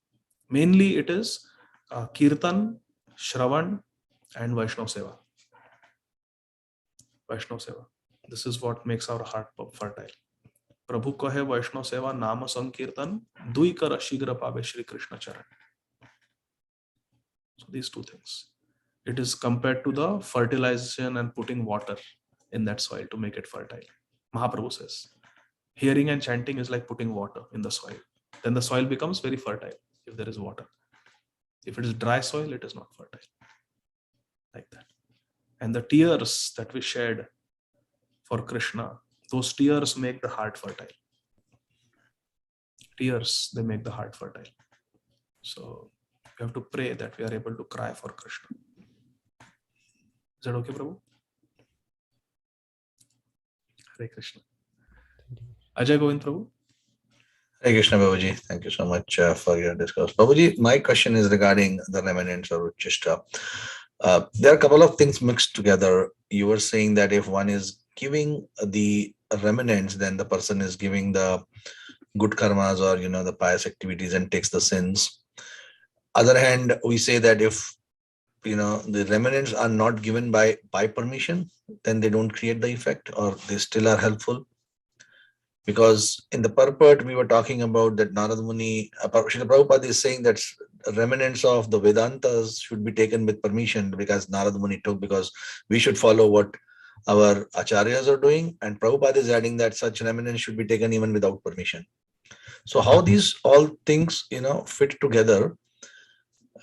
Mainly it is kirtan, shravan, and Vaishnav seva. Vaishnav seva. This is what makes our heart fertile. Prabhu kahe Vaishnav seva nama sankirtan dui kara shigra pave Shri Krishna charan. So these two things. It is compared to the fertilization and putting water in that soil to make it fertile. Mahaprabhu says, hearing and chanting is like putting water in the soil. Then the soil becomes very fertile if there is water. If it is dry soil, it is not fertile. Like that. And the tears that we shed for Krishna, those tears make the heart fertile. Tears, they make the heart fertile. So we have to pray that we are able to cry for Krishna. Is that okay, Prabhu? Hare Krishna. Ajay Govind Prabhu. Hare Krishna, Babuji. Thank you so much for your discourse. Babuji, my question is regarding the remnants or Uchishta. There are a couple of things mixed together. You were saying that if one is giving the remnants, then the person is giving the good karmas or, the pious activities and takes the sins. Other hand, we say that if, the remnants are not given by permission, then they don't create the effect or they still are helpful. Because in the purport, we were talking about that Narada Muni, Srila Prabhupada is saying that remnants of the Vedantas should be taken with permission because Narada Muni took, because we should follow what our acharyas are doing. And Prabhupada is adding that such remnants should be taken even without permission. So how these all things, fit together.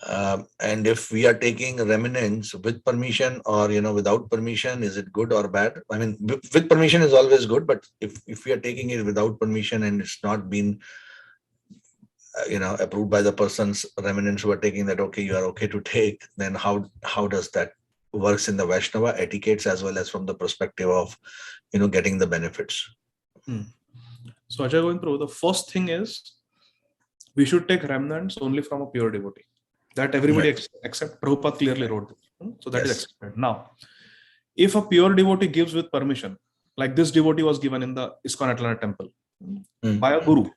And if we are taking remnants with permission or, without permission, is it good or bad? I mean, with permission is always good, but if we are taking it without permission and it's not been, approved by the person's remnants who are taking that, okay, you are okay to take, then how does that works in the Vaishnava etiquettes as well as from the perspective of, getting the benefits? So Ajay Govind Prabhu, the first thing is we should take remnants only from a pure devotee. That everybody except Prabhupada clearly wrote this. So that is accepted. Now, if a pure devotee gives with permission, like this devotee was given in the ISKCON Atlanta temple by a guru.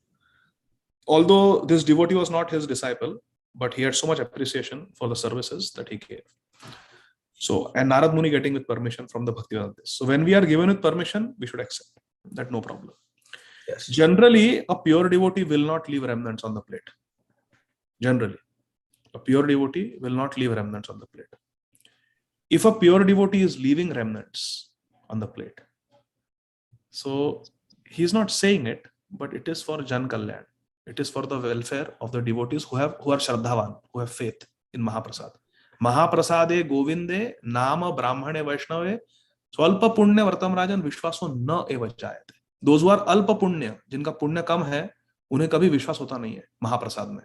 Although this devotee was not his disciple, but he had so much appreciation for the services that he gave. So, and Narada Muni getting with permission from the Bhaktivedanta. So when we are given with permission, we should accept that, no problem. Yes. Generally, a pure devotee will not leave remnants on the plate. Generally. A pure devotee will not leave remnants on the plate. If a pure devotee is leaving remnants on the plate, so he is not saying it, but it is for Jan Kalyan. It is for the welfare of the devotees who are Shraddhavan, who have faith in Mahaprasad. Mahaprasade Govinde Nama Brahmane Vaishnave Swalpa Punya Vartam Rajan Vishwaso Na Eva Jayate. Those who are Alpa Punya, जिनका पुण्य कम है, उन्हें कभी विश्वास होता नहीं है महाप्रसाद में.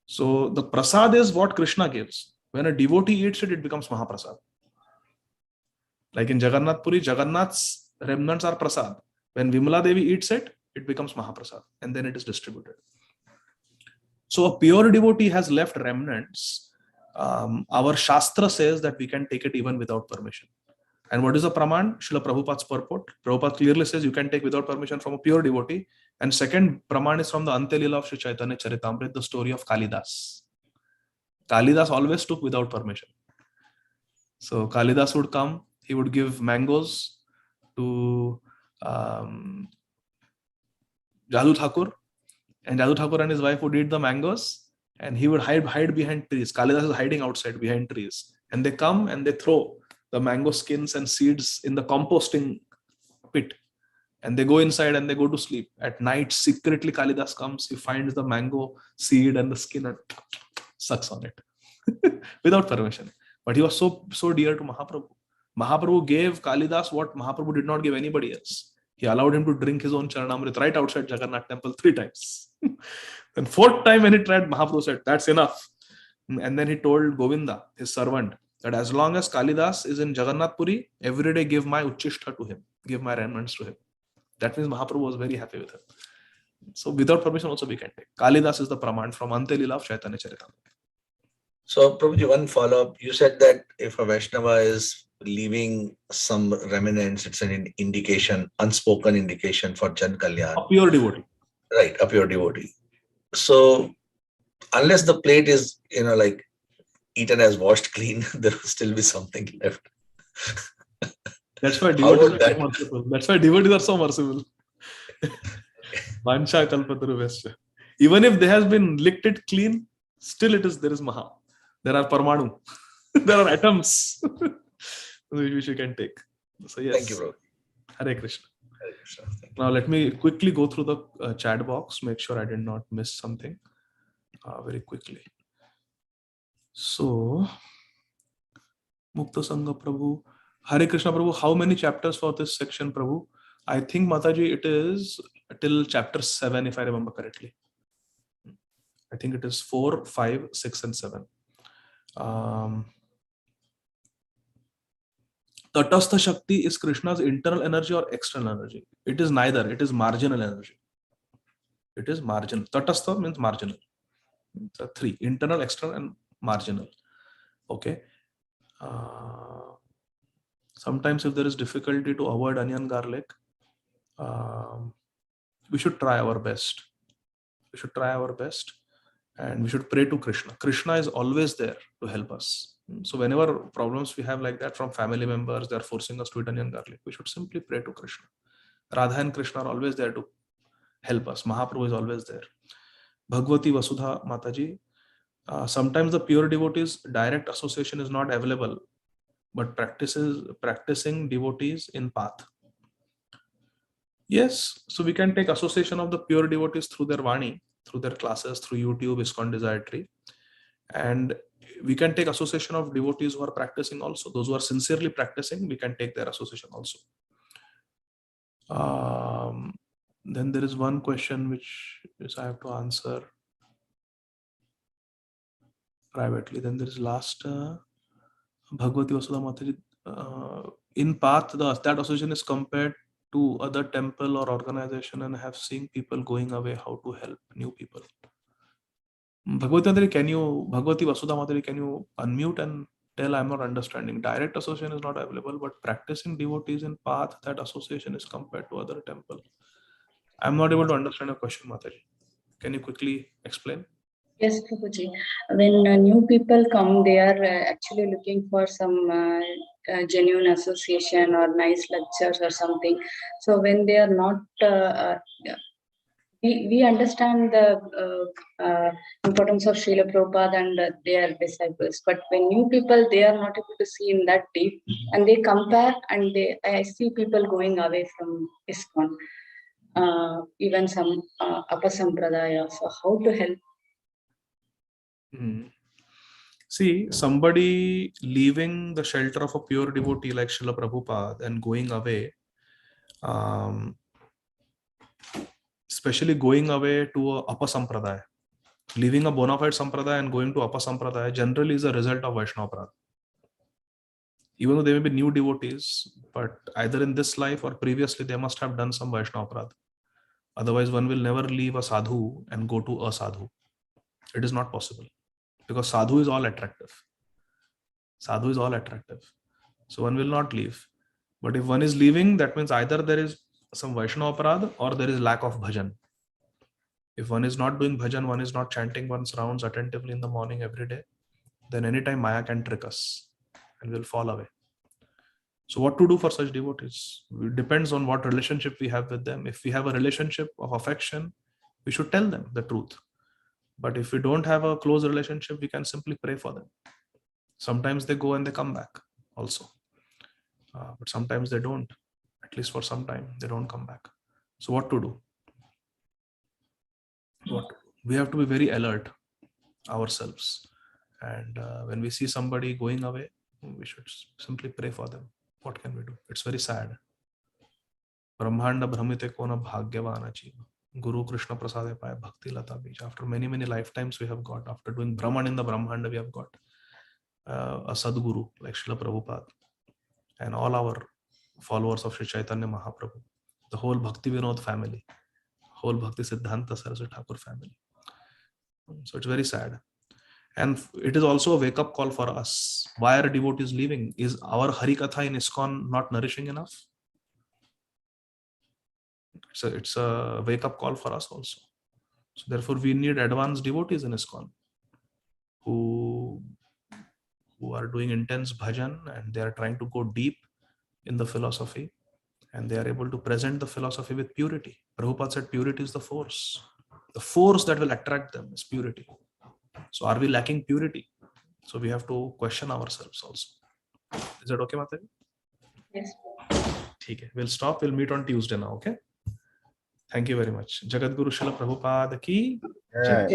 So the prasad is what Krishna gives. When a devotee eats it, it becomes Mahaprasad. Like in Jagannath Puri, Jagannath's remnants are prasad. When Vimala Devi eats it, it becomes Mahaprasad and then it is distributed. So a pure devotee has left remnants. Our Shastra says that we can take it even without permission. And what is the Praman? Srila Prabhupada's purport. Prabhupada clearly says you can take without permission from a pure devotee. And second Praman is from the Ante Leela of Sri Chaitanya Charitamrita, the story of Kalidas. Kalidas always took without permission. So Kalidas would come, he would give mangoes to Jadhu Thakur, and Jadhu Thakur and his wife would eat the mangoes, and he would hide behind trees. Kalidas is hiding outside behind trees, and they come and they throw the mango skins and seeds in the composting pit, and they go inside and they go to sleep. At night, secretly Kalidas comes, he finds the mango seed and the skin and sucks on it without permission. But he was so dear to Mahaprabhu. Mahaprabhu gave Kalidas what Mahaprabhu did not give anybody else. He allowed him to drink his own Charanamrit right outside Jagannath temple 3 times. Then 4th time when he tried, Mahaprabhu said, that's enough. And then he told Govinda, his servant, that as long as Kalidas is in Jagannath Puri, every day give my Uchishta to him, give my remnants to him. That means Mahaprabhu was very happy with him. So without permission also we can take. Kalidas is the Praman from Ante Leela of Chaitanya Charitamrita. So, Prabhuji, one follow-up. You said that if a Vaishnava is leaving some remnants, it's an indication, unspoken indication for Jan Kalyan. A pure devotee. Right, a pure devotee. So, unless the plate is, like eaten as washed clean, there will still be something left. That's why devotees are so merciful. That's why devotees are so merciful. Vansha kalpataru vesya. Even if they has been licked it clean, still there is Maha. There are Parmanu. There are atoms which you can take. So yes. Thank you, bro. Hare Krishna. Hare Krishna. Now let me quickly go through the chat box, make sure I did not miss something very quickly. So, Mukta Sangha Prabhu, Hare Krishna Prabhu, how many chapters for this section, Prabhu? I think Mataji, it is till chapter 7, if I remember correctly. I think it is 4, 5, 6, and 7. Tatastha Shakti is Krishna's internal energy or external energy? It is neither. It is marginal energy. It is marginal. Tatastha means marginal. So 3, internal, external, and marginal. Okay. Sometimes if there is difficulty to avoid onion garlic, we should try our best. We should try our best and we should pray to Krishna. Krishna is always there to help us. So whenever problems we have like that from family members, they are forcing us to eat onion garlic, we should simply pray to Krishna. Radha and Krishna are always there to help us. Mahaprabhu is always there. Bhagavati Vasudha Mataji, sometimes the pure devotees direct association is not available, but practicing devotees in path. Yes, so we can take association of the pure devotees through their Vani, through their classes, through YouTube, ISKCON Desire Tree. And we can take association of devotees who are practicing also. Those who are sincerely practicing, we can take their association also. Then there is one question which I have to answer privately. Then there is last Bhagavati Vasudha Mataji. In path, that association is compared to other temple or organization, and have seen people going away. How to help new people? Bhagavati Vasudha Mataji, can you unmute and tell? I'm not understanding. Direct association is not available, but practicing devotees in path, that association is compared to other temple. I'm not able to understand your question, Mataji. Can you quickly explain? Yes, Prabhuji. When new people come, they are actually looking for some genuine association or nice lectures or something. So when they are not, we understand the importance of Srila Prabhupada and their disciples. But when new people, they are not able to see in that deep, and they compare, and I see people going away from ISKCON, even some Apasampradaya. So how to help? See, somebody leaving the shelter of a pure devotee like Srila Prabhupada and going away, especially going away to a Apasampradaya, leaving a bona fide Sampradaya and going to Apasampradaya generally is a result of Vaishnava Prad. Even though they may be new devotees, but either in this life or previously they must have done some Vaishnava Prad. Otherwise, one will never leave a sadhu and go to a sadhu. It is not possible. Because sadhu is all attractive. Sadhu is all attractive. So one will not leave. But if one is leaving, that means either there is some Vaishnava Aparadha or there is lack of bhajan. If one is not doing bhajan, one is not chanting one's rounds attentively in the morning every day, then anytime Maya can trick us and we'll fall away. So what to do for such devotees? It depends on what relationship we have with them. If we have a relationship of affection, we should tell them the truth. But if we don't have a close relationship, we can simply pray for them. Sometimes they go and they come back also. But sometimes they don't. At least for some time, they don't come back. So what to do? We have to be very alert ourselves. And when we see somebody going away, we should simply pray for them. What can we do? It's very sad. Brahmanda Brahmite Kona Bhagyavana Jiva. Guru Krishna Prasade Paya Bhakti Lata Bija. After many, many lifetimes we have got, after doing Brahman in the Brahmanda, we have got a Sadguru like Srila Prabhupada and all our followers of Sri Chaitanya Mahaprabhu, the whole Bhakti Vinod family, whole Bhakti Siddhanta Saraswati Thakur family. So it's very sad. And it is also a wake-up call for us. Why are devotees leaving? Is our Hari Katha in ISKCON not nourishing enough? It's a wake-up call for us also. So therefore, we need advanced devotees in ISKCON who are doing intense bhajan, and they are trying to go deep in the philosophy, and they are able to present the philosophy with purity. Prabhupada said purity is the force. The force that will attract them is purity. So are we lacking purity? So we have to question ourselves also. Is that okay, Mataji? Yes. Okay, we'll stop. We'll meet on Tuesday now, okay? Thank you very much. Jagadguru Srila Prabhupada ki jai.